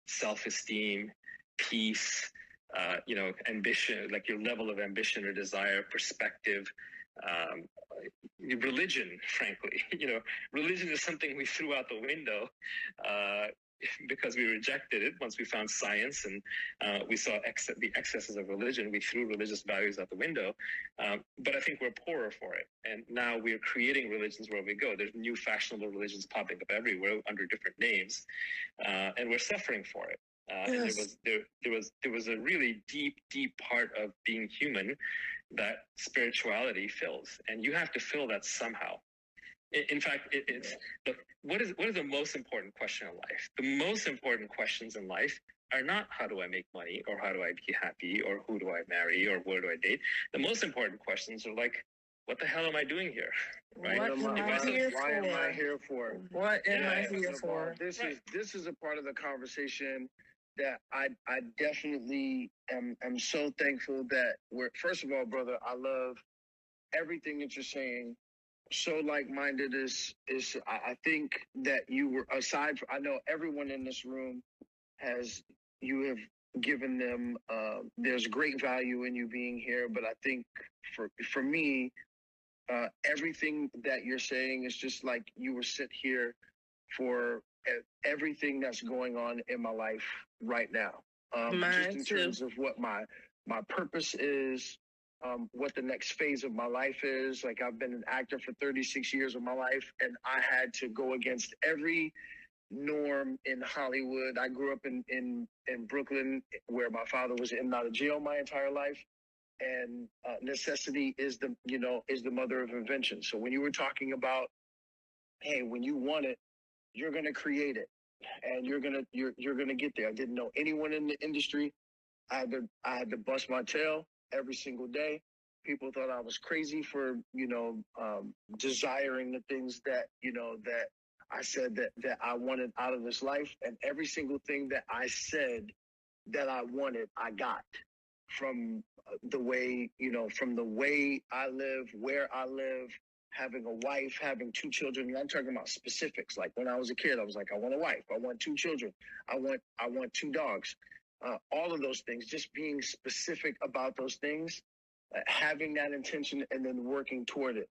[SPEAKER 1] self-esteem, peace, you know, ambition, like your level of ambition or desire, perspective, religion, frankly. You know, religion is something we threw out the window because we rejected it once we found science and we saw the excesses of religion. We threw religious values out the window, but I think we're poorer for it. And now we're creating religions where we go. There's new fashionable religions popping up everywhere under different names, and we're suffering for it. Yes. And there was a really deep part of being human that spirituality fills, and you have to fill that somehow. In fact, what is the most important question in life? The most important questions in life are not how do I make money, or how do I be happy, or who do I marry, or where do I date. The most important questions are like, what the hell am I doing here? Right?
[SPEAKER 3] Why am I here for? What am I here for?
[SPEAKER 10] This is a part of the conversation that I definitely am so thankful that first of all, brother, I love everything that you're saying. So like-minded is I think that you were, aside from, I know everyone in this room you have given them, there's great value in you being here, but I think for me, everything that you're saying is just like you were sit here for everything that's going on in my life right now. Just in terms of what my purpose is, what the next phase of my life is. Like, I've been an actor for 36 years of my life, and I had to go against every norm in Hollywood. I grew up in Brooklyn, where my father was in and out of jail my entire life. And necessity is the mother of invention. So when you were talking about, hey, when you want it, you're going to create it, and you're going to get there. I didn't know anyone in the industry. I had to bust my tail every single day. People thought I was crazy for, desiring the things that I said that I wanted out of this life. And every single thing that I said that I wanted, I got from the way I live, where I live, having a wife, having 2 children. I'm talking about specifics. Like, when I was a kid, I was like, I want a wife. I want 2 children. I want 2 dogs. All of those things, just being specific about those things, having that intention, and then working toward it.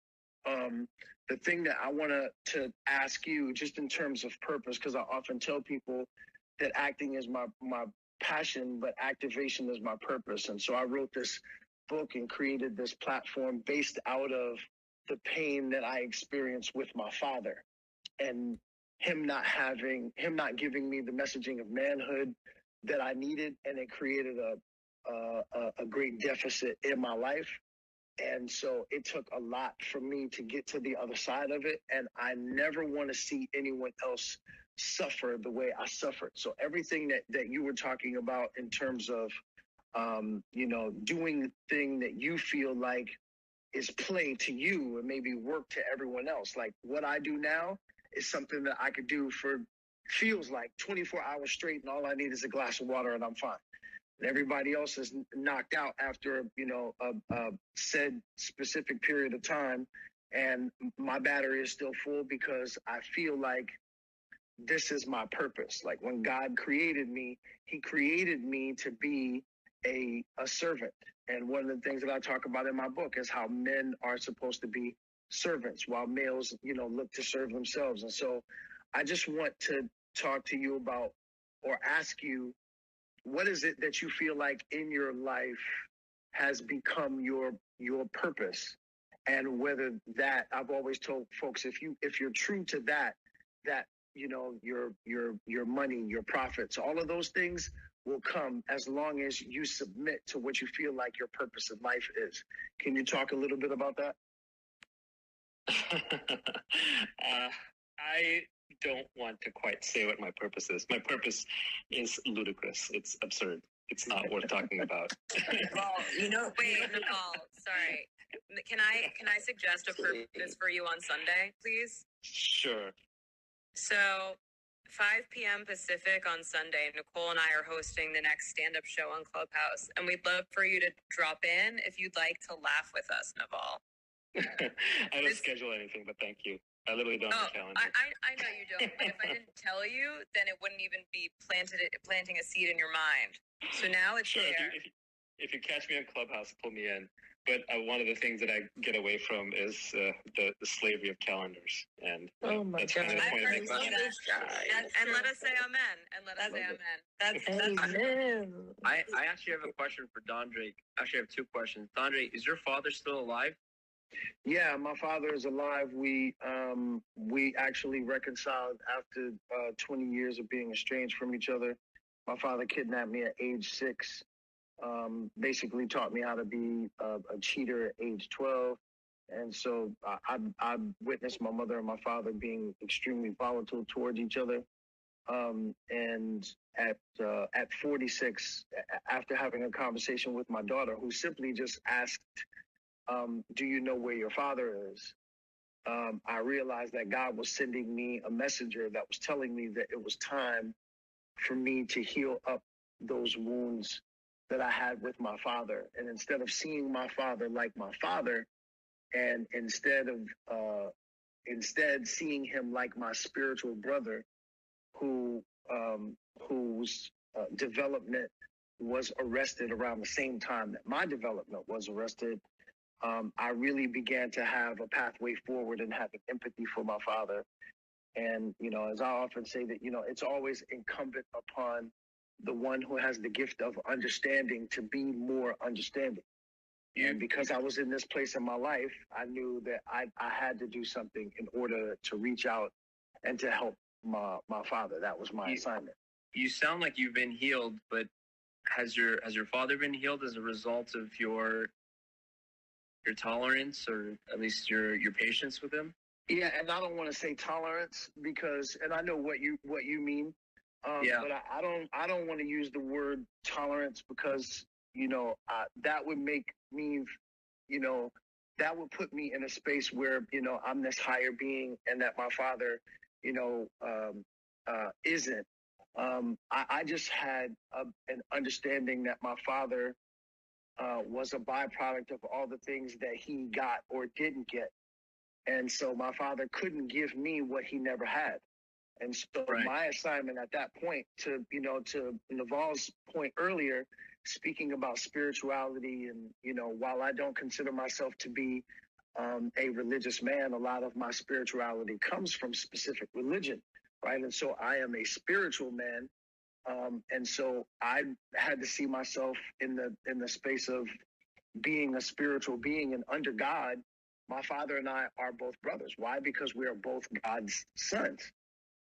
[SPEAKER 10] The thing that I want to ask you, just in terms of purpose, because I often tell people, that acting is my passion, but activation is my purpose. And so I wrote this book and created this platform based out of the pain that I experienced with my father, and him not giving me the messaging of manhood that I needed, and it created a great deficit in my life. And so it took a lot for me to get to the other side of it, and I never want to see anyone else suffer the way I suffered. So everything that you were talking about in terms of doing the thing that you feel like is play to you and maybe work to everyone else. Like what I do now is something that I could do for feels like 24 hours straight, and all I need is a glass of water and I'm fine. And everybody else is knocked out after, a said specific period of time. And my battery is still full because I feel like this is my purpose. Like when God created me, he created me to be a servant. And one of the things that I talk about in my book is how men are supposed to be servants while males, look to serve themselves. And so I just want to talk to you about, or ask you, what is it that you feel like in your life has become your purpose? And whether that, I've always told folks, if you're true to that, your money, your profits, all of those things will come as long as you submit to what you feel like your purpose in life is. Can you talk a little bit about that?
[SPEAKER 1] I don't want to quite say what my purpose is. My purpose is ludicrous. It's absurd. It's not worth talking about.
[SPEAKER 7] Well, wait, Naval, sorry. Can I suggest a purpose for you on Sunday, please?
[SPEAKER 1] Sure.
[SPEAKER 7] So 5 p.m. Pacific on Sunday, Nicole and I are hosting the next stand-up show on Clubhouse, and we'd love for you to drop in if you'd like to laugh with us, Naval.
[SPEAKER 1] I don't schedule anything, but thank you. I literally don't have a calendar.
[SPEAKER 7] I know you don't, but if I didn't tell you, then it wouldn't even be planting a seed in your mind. So now it's
[SPEAKER 1] sure,
[SPEAKER 7] there.
[SPEAKER 1] If you catch me on Clubhouse, pull me in. But one of the things that I get away from is the slavery of calendars. And that's kind of the point of making
[SPEAKER 7] and let us say amen. And let us say amen.
[SPEAKER 5] That's amen. I actually have a question for Dondre. Actually, I have two questions. Dondre, is your father still alive?
[SPEAKER 10] Yeah, my father is alive. We actually reconciled after 20 years of being estranged from each other. My father kidnapped me at age 6. Basically taught me how to be a cheater at age 12. And so I witnessed my mother and my father being extremely volatile towards each other. And at 46, after having a conversation with my daughter, who simply just asked, do you know where your father is? I realized that God was sending me a messenger that was telling me that it was time for me to heal up those wounds that I had with my father. And instead of seeing my father like my father, and instead seeing him like my spiritual brother, whose development was arrested around the same time that my development was arrested, I really began to have a pathway forward and having empathy for my father. And, as I often say that, it's always incumbent upon the one who has the gift of understanding to be more understanding. And because I was in this place in my life, I knew that I had to do something in order to reach out and to help my father. That was my assignment.
[SPEAKER 5] You sound like you've been healed, but has your father been healed as a result of your tolerance, or at least your patience with him?
[SPEAKER 10] Yeah, and I don't want to say tolerance because, and I know what you mean. But I don't want to use the word tolerance because, that would make me, that would put me in a space where, I'm this higher being and that my father, isn't. I just had an understanding that my father was a byproduct of all the things that he got or didn't get. And so my father couldn't give me what he never had. And so my assignment at that point to Naval's point earlier, speaking about spirituality and, while I don't consider myself to be a religious man, a lot of my spirituality comes from specific religion, right? And so I am a spiritual man And so I had to see myself in the space of being a spiritual being, and under God, my father and I are both brothers. Why? Because we are both God's sons.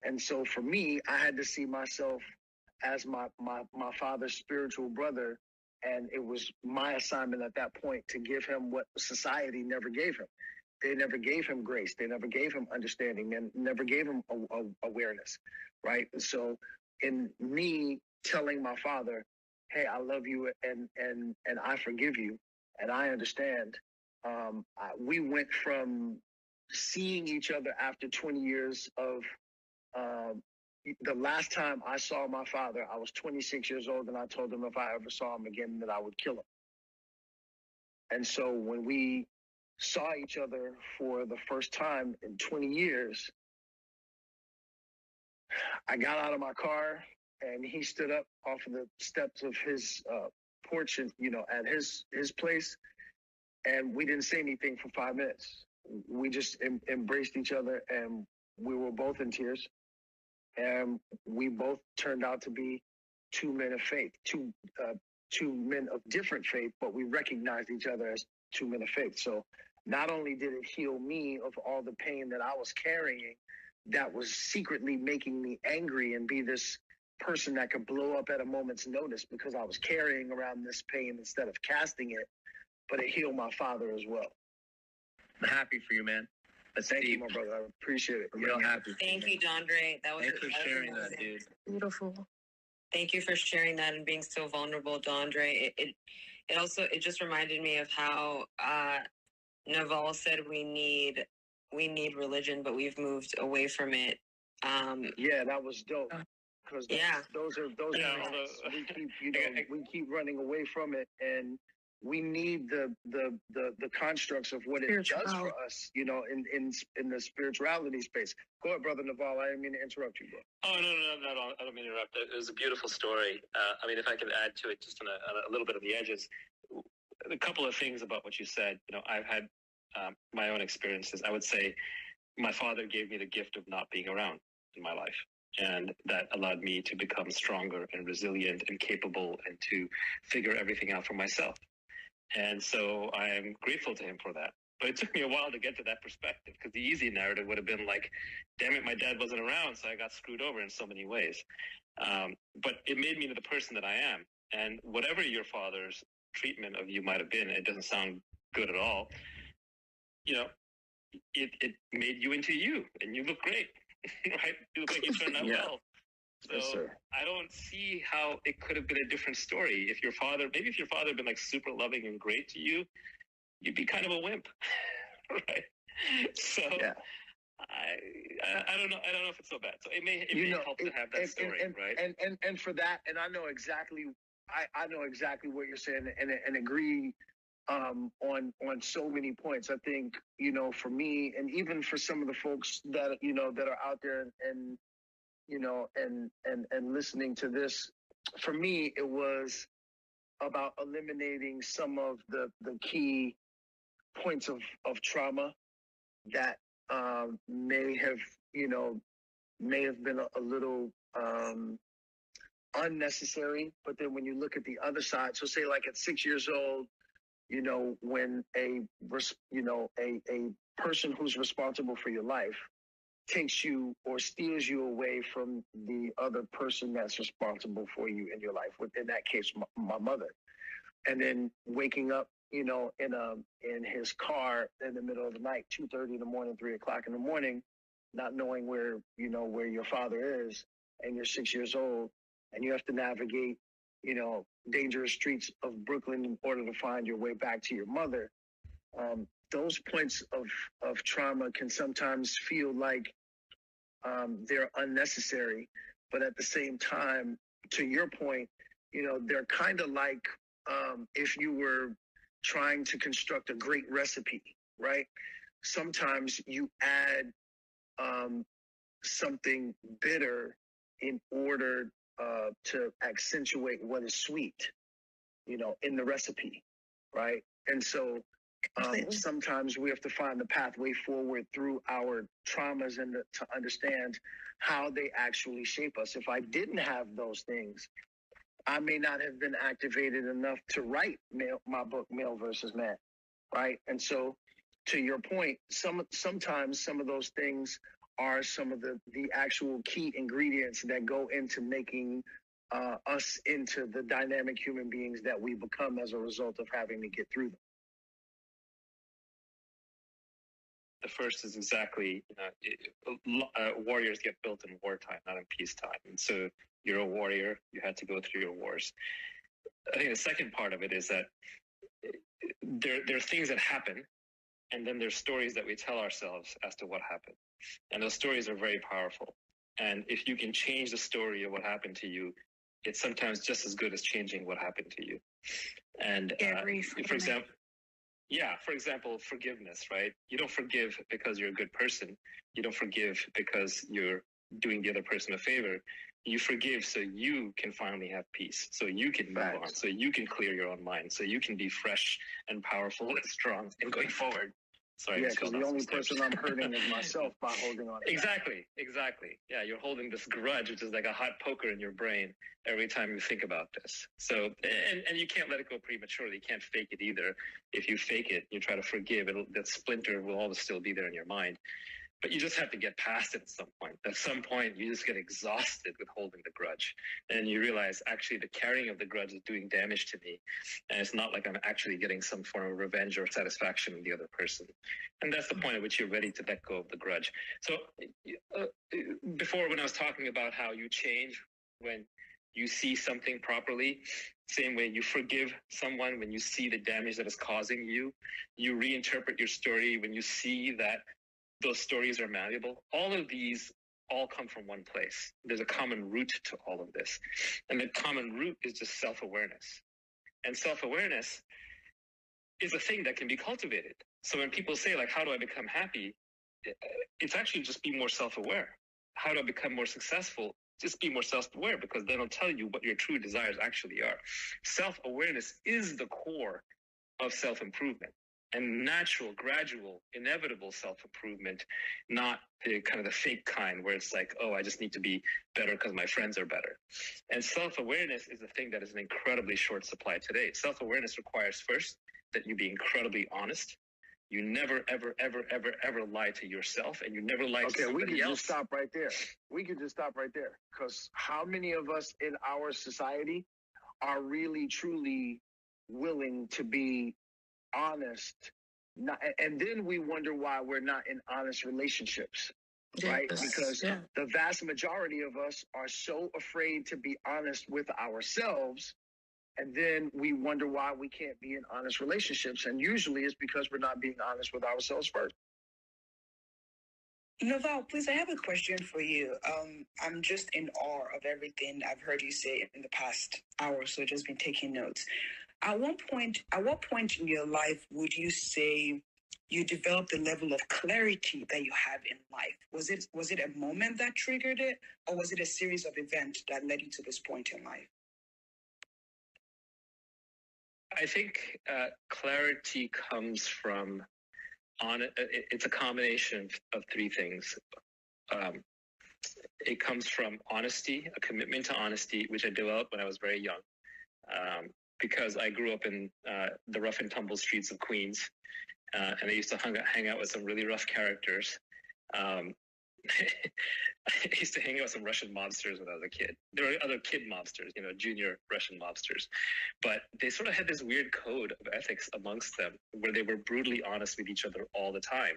[SPEAKER 10] And so for me, I had to see myself as my father's spiritual brother. And it was my assignment at that point to give him what society never gave him. They never gave him grace. They never gave him understanding, and never gave him awareness, right? So in me telling my father, hey, I love you and I forgive you and I understand, we went from seeing each other after 20 years of the last time I saw my father, I was 26 years old, and I told him if I ever saw him again that I would kill him. And so when we saw each other for the first time in 20 years, I got out of my car and he stood up off of the steps of his porch, and, at his place. And we didn't say anything for 5 minutes. We just embraced each other, and we were both in tears. And we both turned out to be two men of faith, two men of different faith, but we recognized each other as two men of faith. So not only did it heal me of all the pain that I was carrying that was secretly making me angry and be this person that could blow up at a moment's notice because I was carrying around this pain instead of casting it, but it healed my father as well.
[SPEAKER 1] I'm happy for you, man.
[SPEAKER 10] Thank you, my brother. I appreciate it.
[SPEAKER 1] I'm real happy.
[SPEAKER 4] Thank you, Dondre.
[SPEAKER 1] Thanks for sharing that, dude.
[SPEAKER 11] Beautiful.
[SPEAKER 4] Thank you for sharing that and being so vulnerable, Dondre. It just reminded me of how Naval said we need religion, but we've moved away from it.
[SPEAKER 10] Yeah, that was dope. Because those are we keep running away from it, and we need the constructs of what it does for us, in the spirituality space. Go ahead, brother Naval. I didn't mean to interrupt you, bro.
[SPEAKER 1] Oh, no, I don't mean to interrupt. It was a beautiful story. If I could add to it just on a little bit of the edges, a couple of things about what you said. I've had my own experiences. I would say my father gave me the gift of not being around in my life. And that allowed me to become stronger and resilient and capable and to figure everything out for myself. And so I'm grateful to him for that. But it took me a while to get to that perspective, because the easy narrative would have been like, damn it, my dad wasn't around, so I got screwed over in so many ways. But it made me the person that I am. And whatever your father's treatment of you might have been, it doesn't sound good at all. It made you into you, and you look great, right? You look like you turned out well. So yes, I don't see how it could have been a different story. If your father had been like super loving and great to you, you'd be kind of a wimp, right? So I don't know. I don't know if it's so bad. So it may help to have that story, right?
[SPEAKER 10] And for that, and I know exactly what you're saying, and agree on so many points. I think for me, and even for some of the folks that that are out there and listening to this, for me, it was about eliminating some of the key points of trauma that may have been a little unnecessary. But then when you look at the other side, so say like at 6 years old, when a person who's responsible for your life takes you or steals you away from the other person that's responsible for you in your life, in that case, my mother, and then waking up, in his car in the middle of the night, 2:30 in the morning, 3 o'clock in the morning, not knowing where your father is, and you're 6 years old, and you have to navigate, dangerous streets of Brooklyn in order to find your way back to your mother. Those points of trauma can sometimes feel like they're unnecessary, but at the same time, to your point, they're kind of like if you were trying to construct a great recipe, right? Sometimes you add something bitter in order to accentuate what is sweet, in the recipe, right? And so Sometimes we have to find the pathway forward through our traumas and to understand how they actually shape us. If I didn't have those things, I may not have been activated enough to write my book, Male versus Man, right? And so, to your point, sometimes some of those things are some of the actual key ingredients that go into making us into the dynamic human beings that we become as a result of having to get through them.
[SPEAKER 1] The first is exactly, warriors get built in wartime, not in peacetime. And so you're a warrior, you had to go through your wars. I think the second part of it is that there are things that happen, and then there's stories that we tell ourselves as to what happened. And those stories are very powerful. And if you can change the story of what happened to you, it's sometimes just as good as changing what happened to you. And for example, forgiveness, right? You don't forgive because you're a good person. You don't forgive because you're doing the other person a favor. You forgive so you can finally have peace, so you can move on, so you can clear your own mind, so you can be fresh and powerful and strong and going forward. Sorry,
[SPEAKER 10] yeah, because the only person I'm hurting is myself by holding on.
[SPEAKER 1] Exactly. Yeah, you're holding this grudge, which is like a hot poker in your brain every time you think about this. So, and you can't let it go prematurely. You can't fake it either. If you fake it, you try to forgive, that splinter will always still be there in your mind. But you just have to get past it at some point. At some point, you just get exhausted with holding the grudge. And you realize, actually, the carrying of the grudge is doing damage to me. And it's not like I'm actually getting some form of revenge or satisfaction in the other person. And that's the point at which you're ready to let go of the grudge. So before, when I was talking about how you change when you see something properly, same way you forgive someone when you see the damage that is causing you. You reinterpret your story when you see that those stories are malleable. All of these all come from one place. There's a common root to all of this. And the common root is just self-awareness. And self-awareness is a thing that can be cultivated. So when people say, like, how do I become happy? It's actually just be more self-aware. How do I become more successful? Just be more self-aware, because then it'll tell you what your true desires actually are. Self-awareness is the core of self-improvement. And natural, gradual, inevitable self-improvement, not the kind of the fake kind where it's like, oh, I just need to be better because my friends are better. And self-awareness is a thing that is in incredibly short supply today. Self-awareness requires first that you be incredibly honest. You never, ever, ever, ever, ever lie to yourself, and you never lie to somebody else.
[SPEAKER 10] Okay, we could just stop right there. Because how many of us in our society are really, truly willing to be honest, and then we wonder why we're not in honest relationships, right? Because the vast majority of us are so afraid to be honest with ourselves, and then we wonder why we can't be in honest relationships, and usually it's because we're not being honest with ourselves first.
[SPEAKER 11] Naval, please, I have a question for you. I'm just in awe of everything I've heard you say in the past hour or so, just been taking notes. At what point in your life would you say you developed the level of clarity that you have in life? Was it a moment that triggered it, or was it a series of events that led you to this point in life?
[SPEAKER 1] I think clarity comes from it's a combination of three things. It comes from honesty, a commitment to honesty, which I developed when I was very young. Because I grew up in the rough and tumble streets of Queens, and I used to hang out with some really rough characters. I used to hang out with some Russian mobsters when I was a kid. There were other kid mobsters, junior Russian mobsters. But they sort of had this weird code of ethics amongst them where they were brutally honest with each other all the time.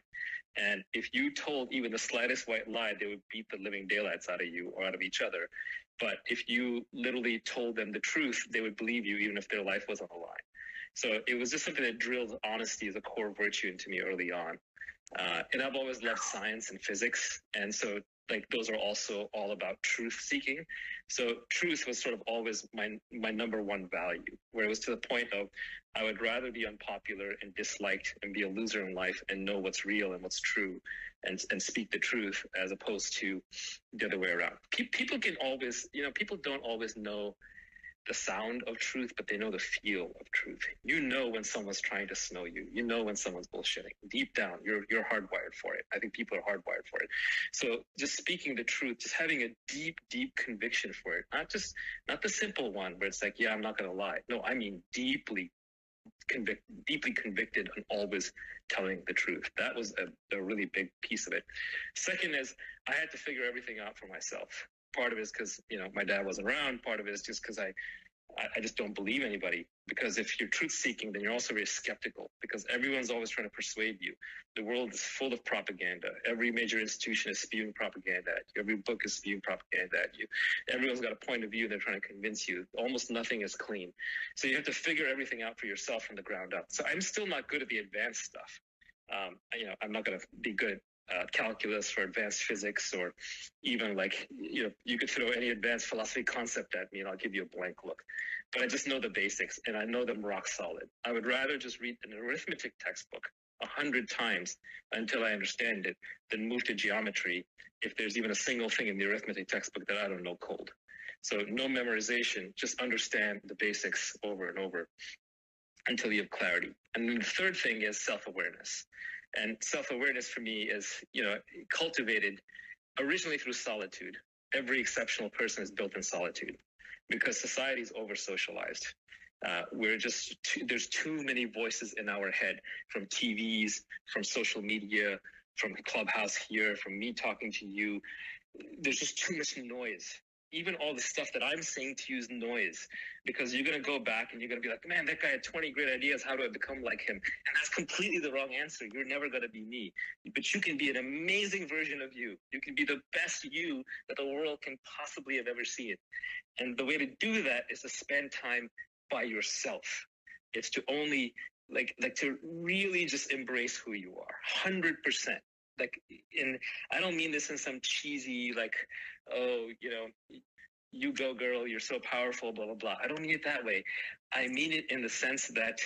[SPEAKER 1] And if you told even the slightest white lie, they would beat the living daylights out of you or out of each other. But if you literally told them the truth, they would believe you even if their life was on the line. So it was just something that drilled honesty as a core virtue into me early on. And I've always loved science and physics. And so those are also all about truth seeking. So truth was sort of always my number one value, where it was to the point of I would rather be unpopular and disliked and be a loser in life and know what's real and what's true and speak the truth, as opposed to the other way around. People can always, people don't always know the sound of truth, but they know the feel of truth. You know when someone's trying to snow you. You know when someone's bullshitting. Deep down, you're hardwired for it. I think people are hardwired for it. So just speaking the truth, just having a deep conviction for it, not the simple one where it's like, yeah, I'm not going to lie. No, I mean deeply convicted and always telling the truth. That was a really big piece of it. Second is I had to figure everything out for myself. Part of it is because, my dad wasn't around. Part of it is just because I just don't believe anybody. Because if you're truth seeking, then you're also very skeptical, because everyone's always trying to persuade you. The world is full of propaganda. Every major institution is spewing propaganda at you. Every book is spewing propaganda at you. Everyone's got a point of view. They're trying to convince you. Almost nothing is clean. So you have to figure everything out for yourself from the ground up. So I'm still not good at the advanced stuff. I'm not going to be good at calculus or advanced physics, or even you could throw any advanced philosophy concept at me and I'll give you a blank look. But I just know the basics and I know them rock solid. I would rather just read an arithmetic textbook 100 times until I understand it than move to geometry if there's even a single thing in the arithmetic textbook that I don't know cold. So no memorization, just understand the basics over and over until you have clarity. And then the third thing is self-awareness. And self-awareness for me is, cultivated originally through solitude. Every exceptional person is built in solitude because society is over-socialized. There's too many voices in our head, from TVs, from social media, from Clubhouse here, from me talking to you. There's just too much noise. Even all the stuff that I'm saying to you is noise, because you're going to go back and you're going to be like, man, that guy had 20 great ideas. How do I become like him? And that's completely the wrong answer. You're never going to be me, but you can be an amazing version of you. You can be the best you that the world can possibly have ever seen. And the way to do that is to spend time by yourself. It's to only to really just embrace who you are 100%. I don't mean this in some cheesy, you go girl, you're so powerful, blah, blah, blah. I don't mean it that way. I mean it in the sense that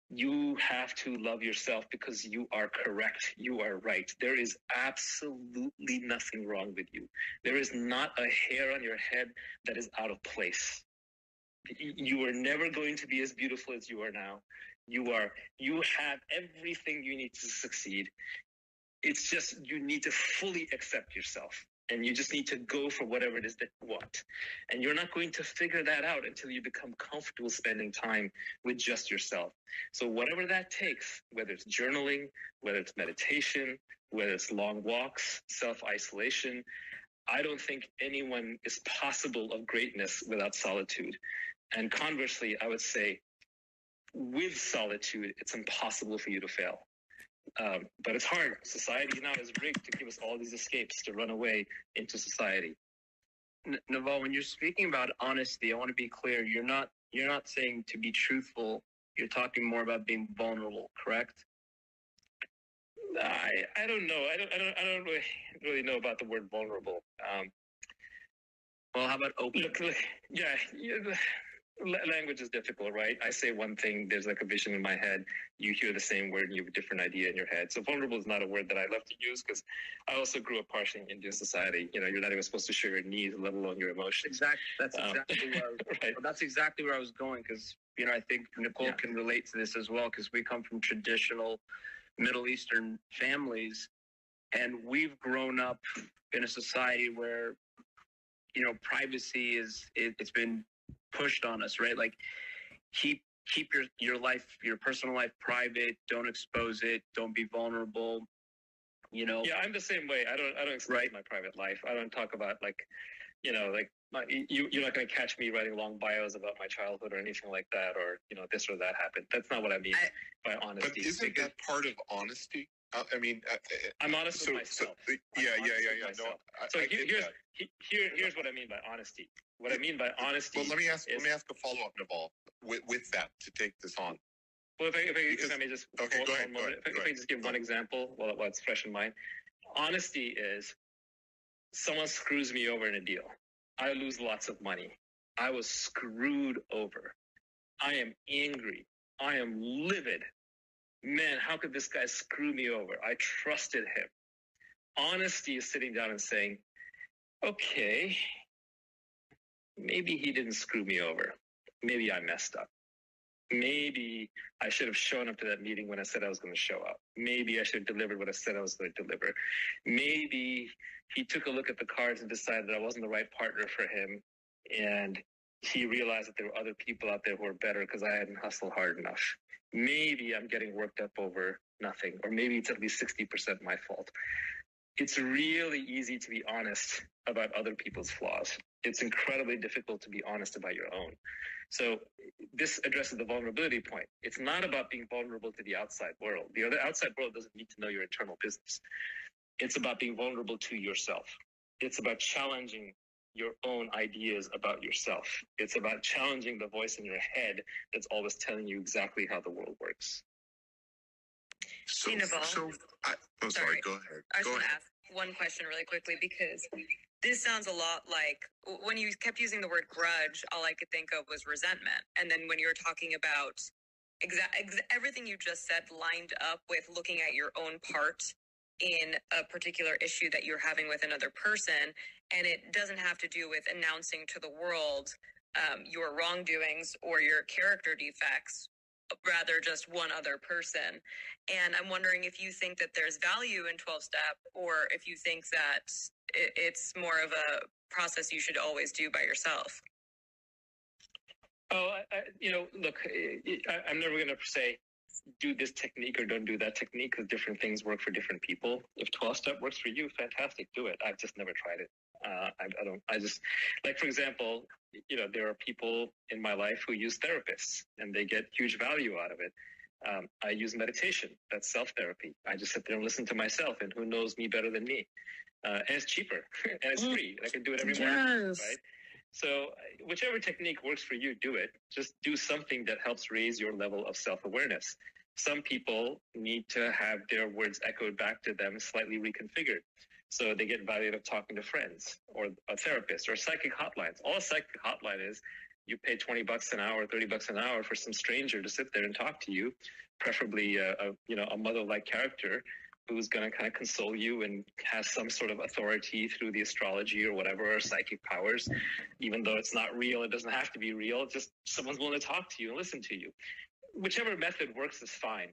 [SPEAKER 1] you have to love yourself because you are correct. You are right. There is absolutely nothing wrong with you. There is not a hair on your head that is out of place. You are never going to be as beautiful as you are now. You have everything you need to succeed. It's just you need to fully accept yourself, and you just need to go for whatever it is that you want. And you're not going to figure that out until you become comfortable spending time with just yourself. So whatever that takes, whether it's journaling, whether it's meditation, whether it's long walks, self-isolation, I don't think anyone is possible of greatness without solitude. And conversely, I would say with solitude, it's impossible for you to fail. But it's hard. Society now is rigged to give us all these escapes to run away into society.
[SPEAKER 8] Naval, when you're speaking about honesty, I want to be clear. You're not saying to be truthful. You're talking more about being vulnerable, correct?
[SPEAKER 1] I don't know. I don't really know about the word vulnerable.
[SPEAKER 8] Well, how about open?
[SPEAKER 1] Language is difficult, right? I say one thing, there's like a vision in my head. You hear the same word and you have a different idea in your head. So vulnerable is not a word that I love to use, because I also grew up partially in Indian society. You're not even supposed to share your needs, let alone your emotions.
[SPEAKER 8] That's exactly where I was, right. That's exactly where I was going, because I think Nicole can relate to this as well, because we come from traditional Middle Eastern families, and we've grown up in a society where privacy it's been pushed on us, right? Like keep your life, your personal life private. Don't expose it. Don't be vulnerable.
[SPEAKER 1] Yeah, I'm the same way. I don't expose my private life. I don't talk about you're not going to catch me writing long bios about my childhood or anything like that, or this or that happened. That's not what I mean by honesty.
[SPEAKER 2] But isn't that part of honesty?
[SPEAKER 1] I'm honest with myself. Here's what I mean by honesty. What I mean by honesty.
[SPEAKER 2] Well, let me ask a follow-up, Naval, with that, to take this on.
[SPEAKER 1] Well, if I may just
[SPEAKER 2] go ahead.
[SPEAKER 1] If I just give one example while it's fresh in mind. Honesty is someone screws me over in a deal. I lose lots of money. I was screwed over. I am angry. I am livid. Man, how could this guy screw me over? I trusted him. Honesty is sitting down and saying, okay, maybe he didn't screw me over. maybe I messed up. Maybe I should have shown up to that meeting when I said I was going to show up. Maybe I should have delivered what I said I was going to deliver. Maybe he took a look at the cards and decided that I wasn't the right partner for him. And he realized that there were other people out there who were better because I hadn't hustled hard enough. Maybe I'm getting worked up over nothing, or maybe it's at least 60% my fault. It's really easy to be honest about other people's flaws. It's incredibly difficult to be honest about your own. So this addresses the vulnerability point. It's not about being vulnerable to the outside world. The other outside world doesn't need to know your internal business. It's about being vulnerable to yourself. It's about challenging your own ideas about yourself. It's about challenging the voice in your head that's always telling you exactly how the world works.
[SPEAKER 2] Sorry, go ahead.
[SPEAKER 7] I just want to ask one question really quickly, because this sounds a lot like, when you kept using the word grudge, all I could think of was resentment. And then when you were talking about everything you just said lined up with looking at your own part in a particular issue that you're having with another person. And it doesn't have to do with announcing to the world your wrongdoings or your character defects, rather just one other person. And I'm wondering if you think that there's value in 12-step, or if you think that it's more of a process you should always do by yourself.
[SPEAKER 1] Oh, look, I'm never going to say do this technique or don't do that technique, because different things work for different people. If 12-step works for you, fantastic, do it. I've just never tried it. For example, there are people in my life who use therapists and they get huge value out of it. I use meditation. That's self-therapy. I just sit there and listen to myself, and who knows me better than me? And it's cheaper and it's free. And I can do it every morning, right? So whichever technique works for you, do it. Just do something that helps raise your level of self-awareness. Some people need to have their words echoed back to them, slightly reconfigured. So they get value out of talking to friends or a therapist or psychic hotlines. All a psychic hotline is, you pay $20 an hour, $30 an hour for some stranger to sit there and talk to you, preferably a mother-like character who's going to kind of console you and has some sort of authority through the astrology or whatever, or psychic powers. Even though it's not real, it doesn't have to be real. Just someone's willing to talk to you and listen to you. Whichever method works is fine.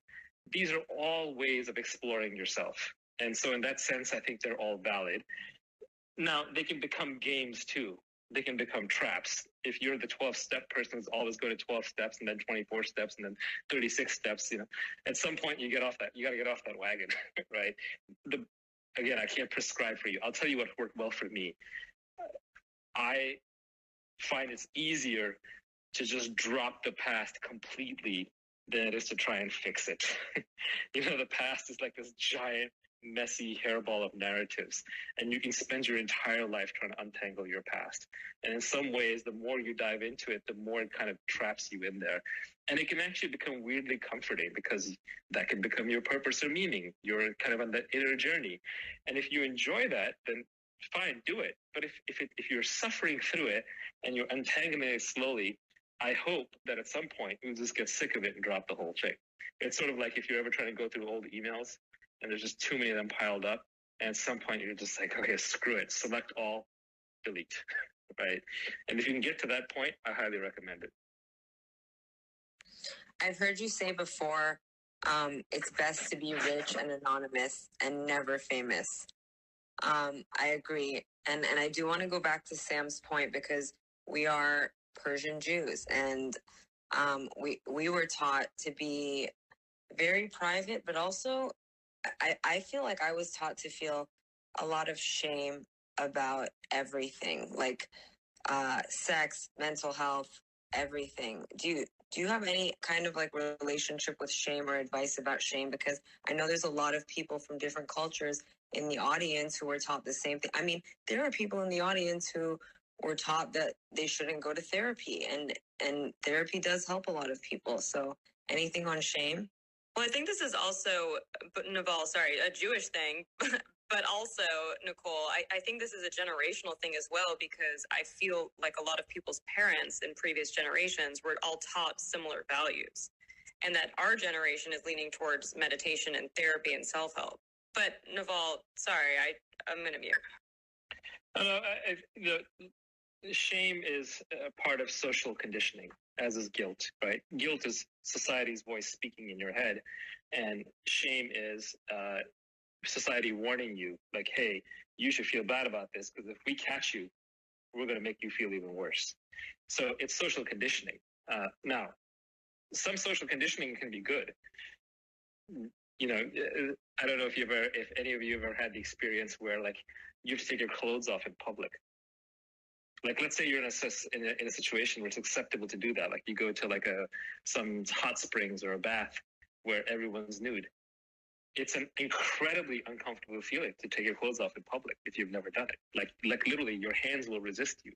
[SPEAKER 1] These are all ways of exploring yourself. And so in that sense, I think they're all valid. Now, they can become games too. They can become traps. If you're the 12-step person who's always going to 12 steps and then 24 steps and then 36 steps, at some point you got to get off that wagon, right? Again, I can't prescribe for you. I'll tell you what worked well for me. I find it's easier to just drop the past completely than it is to try and fix it. The past is like this giant, messy hairball of narratives, and you can spend your entire life trying to untangle your past. And in some ways, the more you dive into it, the more it kind of traps you in there. And it can actually become weirdly comforting, because that can become your purpose or meaning. You're kind of on that inner journey. And if you enjoy that, then fine, do it. But if you're suffering through it and you're untangling it slowly, I hope that at some point you'll just get sick of it and drop the whole thing. It's sort of like if you're ever trying to go through old emails and there's just too many of them piled up, and at some point you're just like, okay, screw it, select all, delete, right? And if you can get to that point, I highly recommend it.
[SPEAKER 4] I've heard you say before, it's best to be rich and anonymous and never famous. I agree. And I do want to go back to Sam's point, because we are Persian Jews, and we were taught to be very private, but also I feel like I was taught to feel a lot of shame about everything, like sex, mental health, everything. Do you have any kind of like relationship with shame or advice about shame? Because I know there's a lot of people from different cultures in the audience who were taught the same thing. I mean, there are people in the audience who were taught that they shouldn't go to therapy, and therapy does help a lot of people. So anything on shame?
[SPEAKER 7] Well, I think this is also, Naval, a Jewish thing, but also, Nicole, I think this is a generational thing as well, because I feel like a lot of people's parents in previous generations were all taught similar values, and that our generation is leaning towards meditation and therapy and self-help. But Naval, I'm going to mute.
[SPEAKER 1] shame is a part of social conditioning, as is guilt, right? Guilt is society's voice speaking in your head, and shame is society warning you, like, hey, you should feel bad about this, because if we catch you, we're going to make you feel even worse. So it's social conditioning. Now, some social conditioning can be good. You know, I don't know if any of you have ever had the experience where, like, you have to take your clothes off in public. Like, let's say you're in a situation where it's acceptable to do that. Like, you go to like some hot springs or a bath where everyone's nude. It's an incredibly uncomfortable feeling to take your clothes off in public if you've never done it. Like literally, your hands will resist you.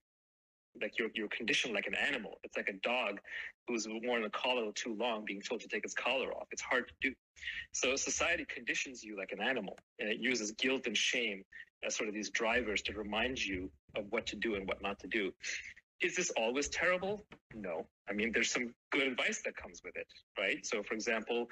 [SPEAKER 1] Like you're conditioned like an animal. It's like a dog who's worn a collar too long being told to take its collar off. It's hard to do. So society conditions you like an animal, and it uses guilt and shame as sort of these drivers to remind you of what to do and what not to do. Is this always terrible? No. I mean, there's some good advice that comes with it, right? So, for example,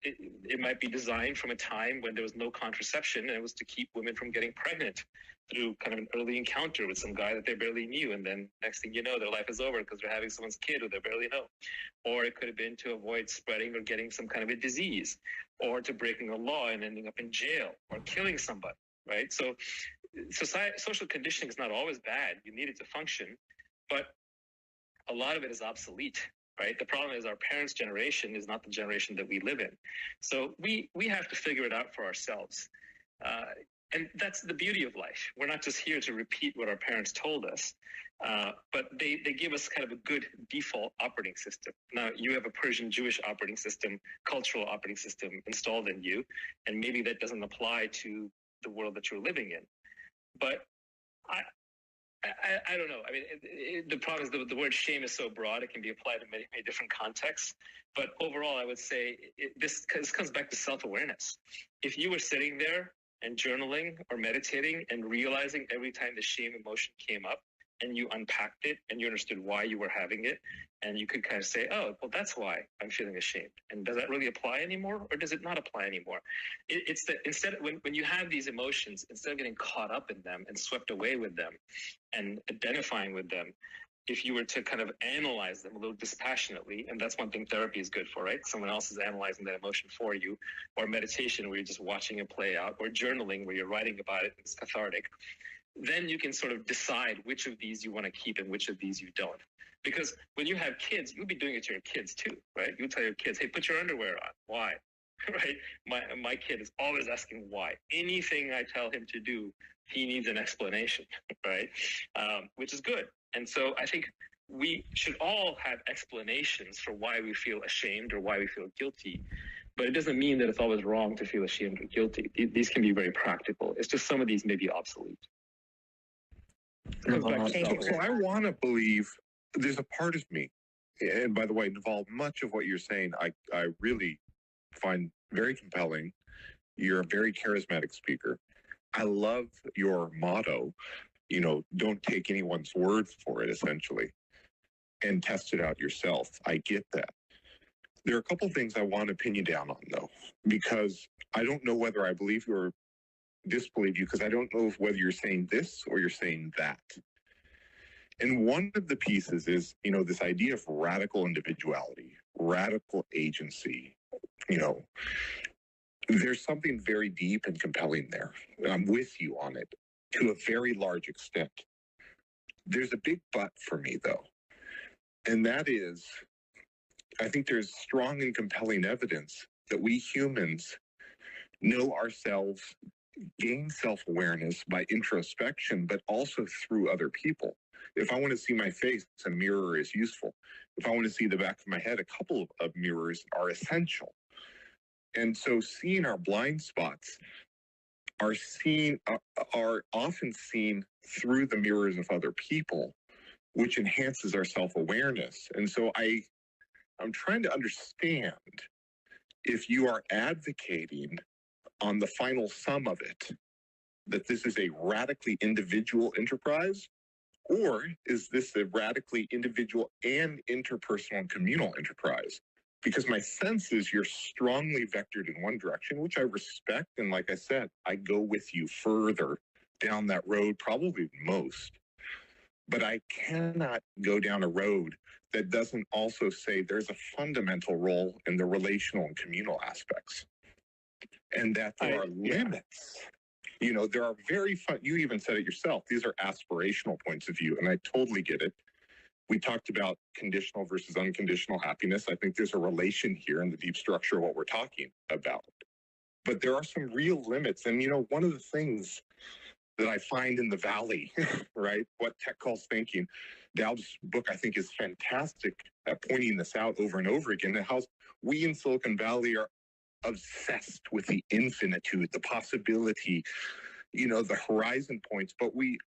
[SPEAKER 1] it might be designed from a time when there was no contraception, and it was to keep women from getting pregnant through kind of an early encounter with some guy that they barely knew, and then next thing you know, their life is over because they're having someone's kid who they barely know. Or it could have been to avoid spreading or getting some kind of a disease, or to breaking a law and ending up in jail or killing somebody, right? So social conditioning is not always bad. You need it to function, but a lot of it is obsolete. Right. The problem is our parents' generation is not the generation that we live in. So we have to figure it out for ourselves. And that's the beauty of life. We're not just here to repeat what our parents told us, but they give us kind of a good default operating system. Now, you have a Persian Jewish operating system, cultural operating system installed in you, and maybe that doesn't apply to the world that you're living in. But I don't know. I mean, the problem is the word shame is so broad; it can be applied in many, many different contexts. But overall, I would say this comes back to self-awareness. If you were sitting there and journaling or meditating and realizing every time the shame emotion came up, and you unpacked it and you understood why you were having it, and you could kind of say, oh, well, that's why I'm feeling ashamed. And does that really apply anymore, or does it not apply anymore? It's that instead, when you have these emotions, instead of getting caught up in them and swept away with them and identifying with them, if you were to kind of analyze them a little dispassionately, and that's one thing therapy is good for, right? Someone else is analyzing that emotion for you, or meditation where you're just watching it play out, or journaling where you're writing about it and it's cathartic, then you can sort of decide which of these you want to keep and which of these you don't. Because when you have kids, you'll be doing it to your kids too, right? You tell your kids, hey, put your underwear on. Why? Right? My kid is always asking why. Anything I tell him to do, he needs an explanation, right? Which is good. And so I think we should all have explanations for why we feel ashamed or why we feel guilty. But it doesn't mean that it's always wrong to feel ashamed or guilty. These can be very practical. It's just some of these may be obsolete.
[SPEAKER 2] So I want to believe there's a part of me, and by the way, Naval, much of what you're saying, I really find very compelling. You're a very charismatic speaker. I love your motto, don't take anyone's word for it, essentially, and test it out yourself. I get that. There are a couple things I want to pin you down on, though, because I don't know whether I believe you or disbelieve you, because I don't know whether you're saying this or you're saying that. And one of the pieces is, this idea of radical individuality, radical agency. There's something very deep and compelling there. I'm with you on it to a very large extent. There's a big but for me, though. And that is, I think there's strong and compelling evidence that we humans know ourselves, gain self-awareness by introspection, but also through other people. If I want to see my face, a mirror is useful. If I want to see the back of my head, a couple of mirrors are essential. And so seeing our blind spots are often seen through the mirrors of other people, which enhances our self-awareness. And so I'm trying to understand if you are advocating on the final sum of it, that this is a radically individual enterprise, or is this a radically individual and interpersonal and communal enterprise? Because my sense is you're strongly vectored in one direction, which I respect. And like I said, I go with you further down that road, probably most. But I cannot go down a road that doesn't also say there's a fundamental role in the relational and communal aspects, and that there are limits. You know, there are very fun, you even said it yourself, these are aspirational points of view, and I totally get it. We talked about conditional versus unconditional happiness. I think there's a relation here in the deep structure of what we're talking about. But there are some real limits. And, you know, one of the things that I find in the Valley, right, what Tech calls thinking, Dowd's book, I think, is fantastic at pointing this out over and over again, and how we in Silicon Valley are obsessed with the infinitude, the possibility, you know, the horizon points, but we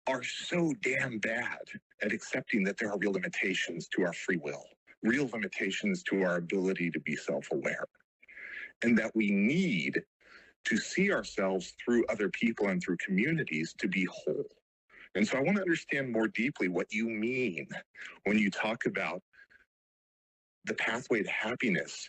[SPEAKER 2] are so damn bad at accepting that there are real limitations to our free will, real limitations to our ability to be self-aware, and that we need to see ourselves through other people and through communities to be whole. And so I want to understand more deeply what you mean when you talk about the pathway to happiness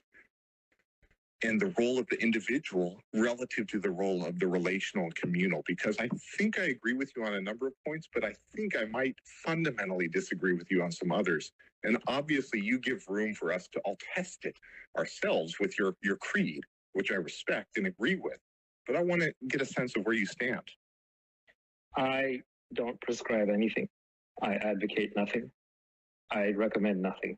[SPEAKER 2] and the role of the individual relative to the role of the relational and communal, because I think I agree with you on a number of points, but I think I might fundamentally disagree with you on some others. And obviously you give room for us to all test it ourselves with your creed, which I respect and agree with. But I want to get a sense of where you stand.
[SPEAKER 1] I don't prescribe anything. I advocate nothing. I recommend nothing.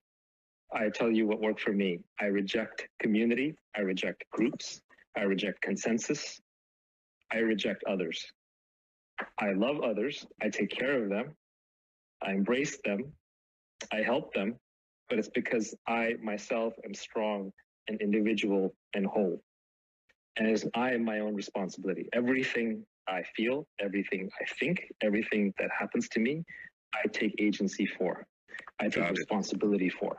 [SPEAKER 1] I tell you what worked for me. I reject community. I reject groups. I reject consensus. I reject others. I love others. I take care of them. I embrace them. I help them. But it's because I myself am strong and individual and whole. And I am my own responsibility. Everything I feel, everything I think, everything that happens to me, I take agency for. I take responsibility for.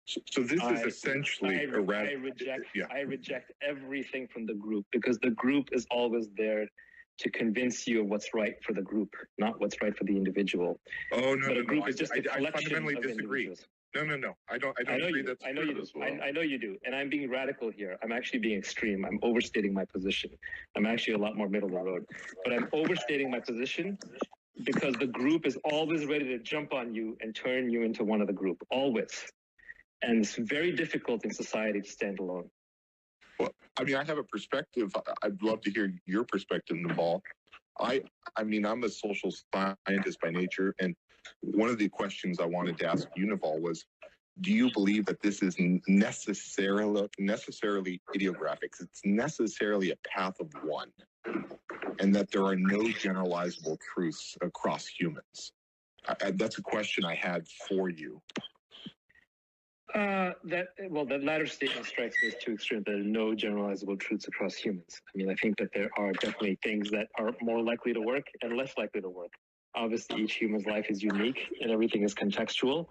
[SPEAKER 2] So this is essentially
[SPEAKER 1] I reject everything from the group, because the group is always there to convince you of what's right for the group, not what's right for the individual.
[SPEAKER 2] Oh no,
[SPEAKER 1] but a group
[SPEAKER 2] no,
[SPEAKER 1] is just a collection
[SPEAKER 2] I fundamentally
[SPEAKER 1] of
[SPEAKER 2] disagree.
[SPEAKER 1] Individuals.
[SPEAKER 2] No. I don't agree that's
[SPEAKER 1] I know you do. I know you do. And I'm being radical here. I'm actually being extreme. I'm overstating my position. I'm actually a lot more middle of the road. But I'm overstating my position because the group is always ready to jump on you and turn you into one of the group. Always. And it's very difficult in society to stand alone.
[SPEAKER 2] Well, I mean, I have a perspective. I'd love to hear your perspective, Naval. I mean, I'm a social scientist by nature, and one of the questions I wanted to ask you, Naval, was, do you believe that this is necessarily idiographic? It's necessarily a path of one, and that there are no generalizable truths across humans? That's a question I had for you.
[SPEAKER 1] That latter statement strikes me as too extreme. There are no generalizable truths across humans. I mean, I think that there are definitely things that are more likely to work and less likely to work. Obviously, each human's life is unique and everything is contextual,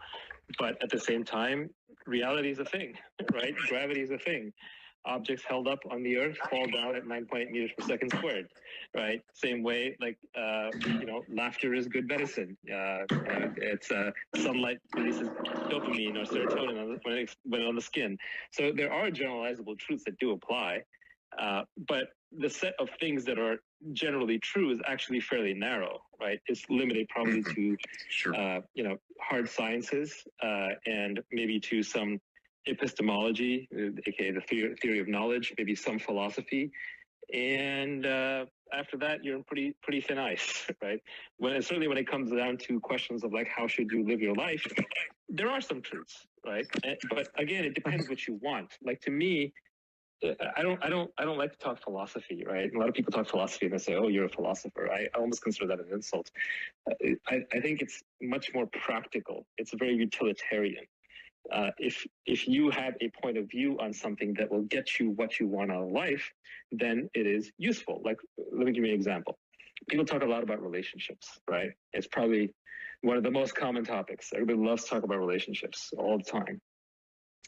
[SPEAKER 1] but at the same time, reality is a thing, right? Gravity is a thing. Objects held up on the earth fall down at 9.8 meters per second squared, right? Same way, like, laughter is good medicine. It's sunlight releases dopamine or serotonin when on the skin. So there are generalizable truths that do apply, but the set of things that are generally true is actually fairly narrow, right? It's limited probably to, hard sciences and maybe to some epistemology, aka the theory of knowledge, maybe some philosophy, and after that you're in pretty thin ice, right? Certainly when it comes down to questions of like how should you live your life, there are some truths, right? But again, it depends what you want. Like to me, I don't like to talk philosophy, right? A lot of people talk philosophy and they say, "Oh, you're a philosopher." I almost consider that an insult. I think it's much more practical. It's very utilitarian. If you have a point of view on something that will get you what you want out of life, then it is useful. Like, let me give you an example. People talk a lot about relationships, right? It's probably one of the most common topics. Everybody loves to talk about relationships all the time.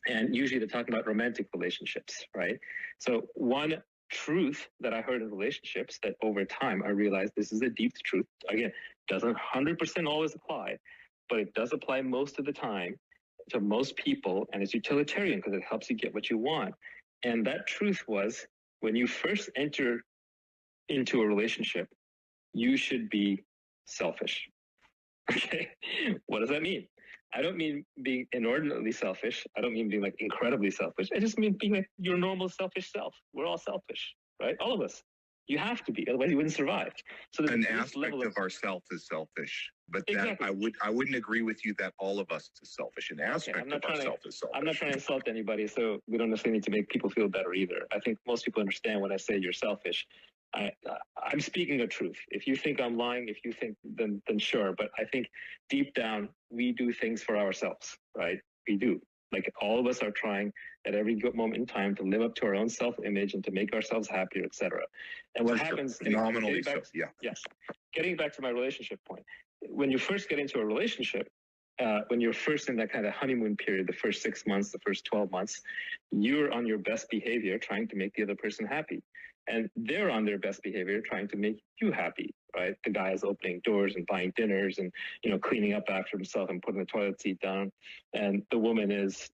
[SPEAKER 1] And usually they're talking about romantic relationships, right? So one truth that I heard in relationships that over time I realized this is a deep truth. Again, doesn't 100% always apply, but it does apply most of the time to most people, and it's utilitarian because it helps you get what you want. And that truth was, when you first enter into a relationship, you should be selfish. Okay, what does that mean? I don't mean being inordinately selfish. I don't mean being like incredibly selfish. I just mean being like your normal selfish self. We're all selfish, right? All of us. You have to be, otherwise you wouldn't survive. So
[SPEAKER 2] an aspect of ourself is selfish, but exactly. That I wouldn't agree with you that all of us is selfish. An aspect of ourself is selfish.
[SPEAKER 1] I'm not trying to insult anybody, so we don't necessarily need to make people feel better either. I think most people understand when I say you're selfish. I'm speaking the truth. If you think I'm lying, if you think, then sure. But I think deep down, we do things for ourselves, right? We do. Like all of us are trying at every good moment in time to live up to our own self-image and to make ourselves happier, etc. And what happens?
[SPEAKER 2] Phenomenally so. Yeah.
[SPEAKER 1] Yes. Getting back to my relationship point, when you first get into a relationship, when you're first in that kind of honeymoon period, the first 6 months, the first 12 months, you're on your best behavior trying to make the other person happy. And they're on their best behavior trying to make you happy, right? The guy is opening doors and buying dinners and, cleaning up after himself and putting the toilet seat down. And the woman is,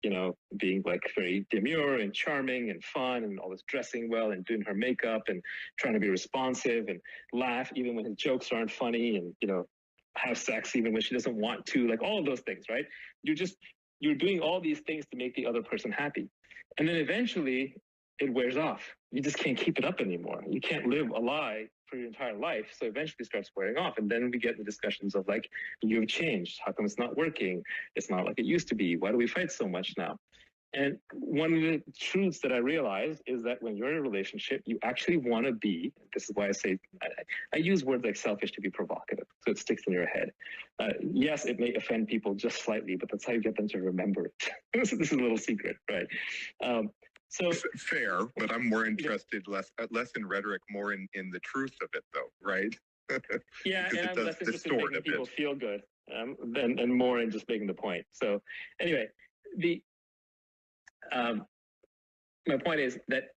[SPEAKER 1] being like very demure and charming and fun and always dressing well and doing her makeup and trying to be responsive and laugh even when his jokes aren't funny and, have sex even when she doesn't want to, like all of those things, right? You're doing all these things to make the other person happy. And then eventually it wears off. You just can't keep it up anymore. You can't live a lie for your entire life. So eventually it starts wearing off. And then we get the discussions of like, you've changed. How come it's not working? It's not like it used to be. Why do we fight so much now? And one of the truths that I realized is that when you're in a relationship, you actually want to be, this is why I say, I use words like selfish to be provocative, so it sticks in your head. Yes, it may offend people just slightly, but that's how you get them to remember it. This is a little secret, right? So
[SPEAKER 2] fair, but I'm more interested, less in rhetoric, more in the truth of it, though, right?
[SPEAKER 1] Yeah, and I'm less interested in making people feel good and more in just making the point. So anyway, my point is that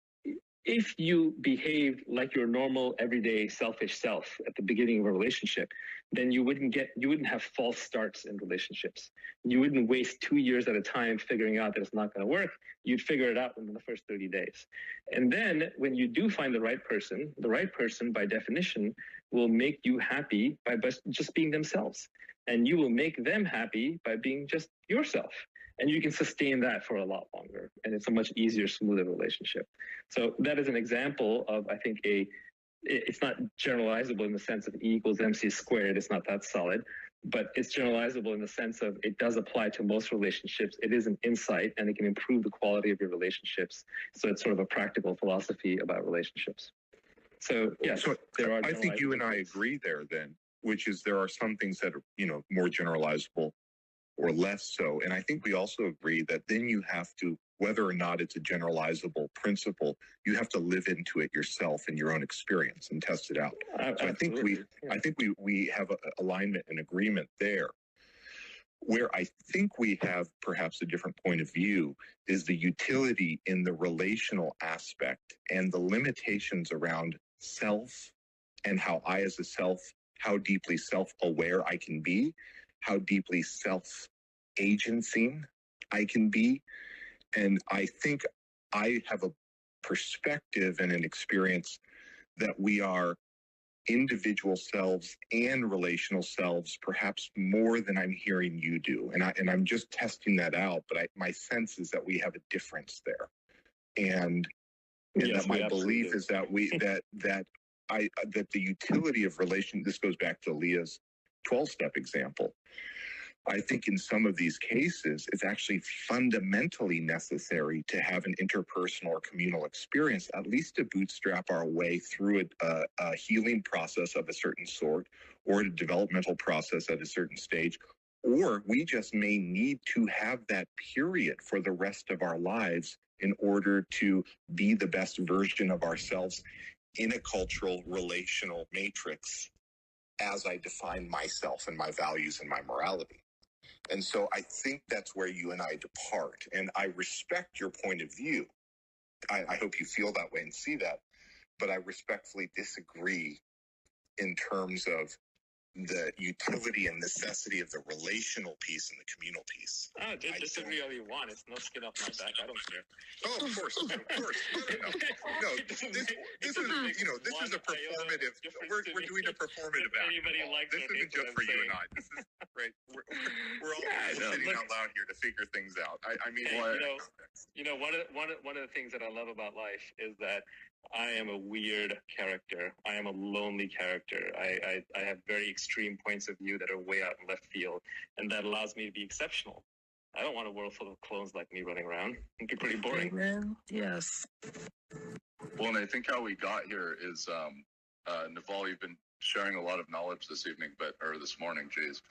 [SPEAKER 1] if you behave like your normal, everyday, selfish self at the beginning of a relationship, then you wouldn't have false starts in relationships. You wouldn't waste 2 years at a time figuring out that it's not going to work. You'd figure it out within the first 30 days. And then when you do find the right person by definition will make you happy by just being themselves. And you will make them happy by being just yourself. And you can sustain that for a lot longer. And it's a much easier, smoother relationship. So that is an example of, I think, it's not generalizable in the sense of E equals MC squared. It's not that solid, but it's generalizable in the sense of it does apply to most relationships. It is an insight and it can improve the quality of your relationships. So it's sort of a practical philosophy about relationships. So yes, there are.
[SPEAKER 2] I think you and I agree there then, which is there are some things that are, more generalizable or less so. And I think we also agree that then you have to, whether or not it's a generalizable principle, you have to live into it yourself in your own experience and test it out. So I think we have alignment and agreement there. Where I think we have perhaps a different point of view is the utility in the relational aspect and the limitations around self and how I as a self, how deeply self-aware I can be, how deeply self-agencing I can be. And I think I have a perspective and an experience that we are individual selves and relational selves, perhaps more than I'm hearing you do. And I'm just testing that out, but my sense is that we have a difference there. And yes, that my belief is that that the utility of relation, this goes back to Leah's 12-step example. I think in some of these cases, it's actually fundamentally necessary to have an interpersonal or communal experience, at least to bootstrap our way through a healing process of a certain sort, or a developmental process at a certain stage, or we just may need to have that period for the rest of our lives in order to be the best version of ourselves in a cultural relational matrix as I define myself and my values and my morality. And so I think that's where you and I depart. And I respect your point of view. I hope you feel that way and see that. But I respectfully disagree in terms of the utility and necessity of the relational piece and the communal piece.
[SPEAKER 1] Oh, disagree all you want. It's no skin off my back. I don't care.
[SPEAKER 2] Oh, of course. No. No, this is, this is a performative. We're doing a performative act. This isn't just for you and I. This is right. We're all sitting out loud here to figure things out. I mean,
[SPEAKER 1] one of the things that I love about life is that I am a weird character. I am a lonely character. I have very extreme points of view that are way out in left field, and that allows me to be exceptional. I don't want a world full of clones like me running around. It'd be pretty boring.
[SPEAKER 12] Amen. Yes.
[SPEAKER 9] Well, and I think how we got here is, Naval, you've been sharing a lot of knowledge this evening, or this morning, geez.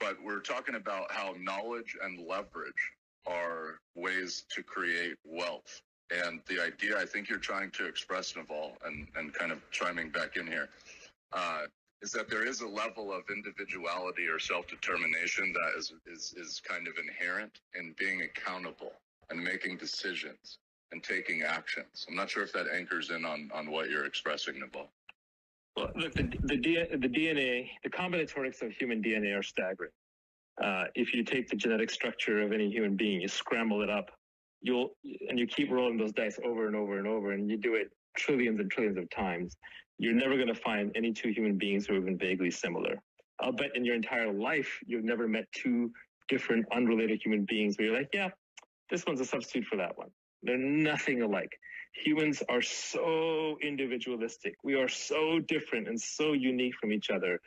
[SPEAKER 9] But we're talking about how knowledge and leverage are ways to create wealth. And the idea I think you're trying to express, Naval, and kind of chiming back in here, is that there is a level of individuality or self-determination that is kind of inherent in being accountable and making decisions and taking actions. I'm not sure if that anchors in on what you're expressing, Naval.
[SPEAKER 1] Well, look, the DNA, the combinatorics of human DNA are staggering. If you take the genetic structure of any human being, you scramble it up, you keep rolling those dice over and over and over, and you do it trillions and trillions of times, you're never going to find any two human beings who are even vaguely similar. I'll bet in your entire life, you've never met two different unrelated human beings where you're like, yeah, this one's a substitute for that one. They're nothing alike. Humans are so individualistic. We are so different and so unique from each other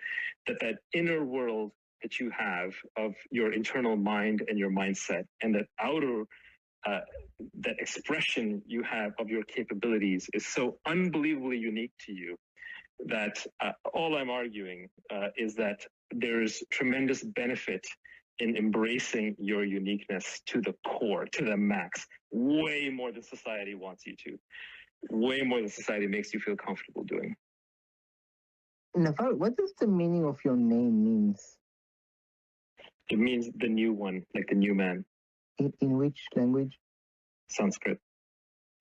[SPEAKER 1] that inner world that you have of your internal mind and your mindset, and that outer that expression you have of your capabilities is so unbelievably unique to you that all I'm arguing is that there's tremendous benefit in embracing your uniqueness to the core, to the max, way more than society wants you to, way more than society makes you feel comfortable doing.
[SPEAKER 12] Naval, what does the meaning of your name means?
[SPEAKER 1] It means the new one, like the new man.
[SPEAKER 12] In which language?
[SPEAKER 1] Sanskrit.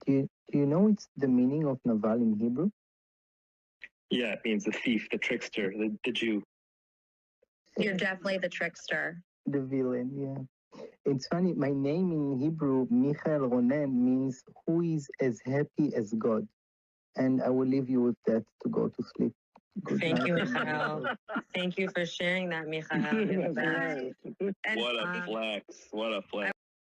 [SPEAKER 12] Do you know it's the meaning of Naval in Hebrew?
[SPEAKER 1] Yeah, it means the thief, the trickster, the Jew.
[SPEAKER 13] You're definitely the trickster.
[SPEAKER 12] The villain, yeah. It's funny, my name in Hebrew, Michael Ronen, means who is as happy as God. And I will leave you with that to go to sleep. Good
[SPEAKER 4] Thank
[SPEAKER 12] night.
[SPEAKER 4] you, Michael. Thank you for sharing that, Michael.
[SPEAKER 1] What a flex. What a flex.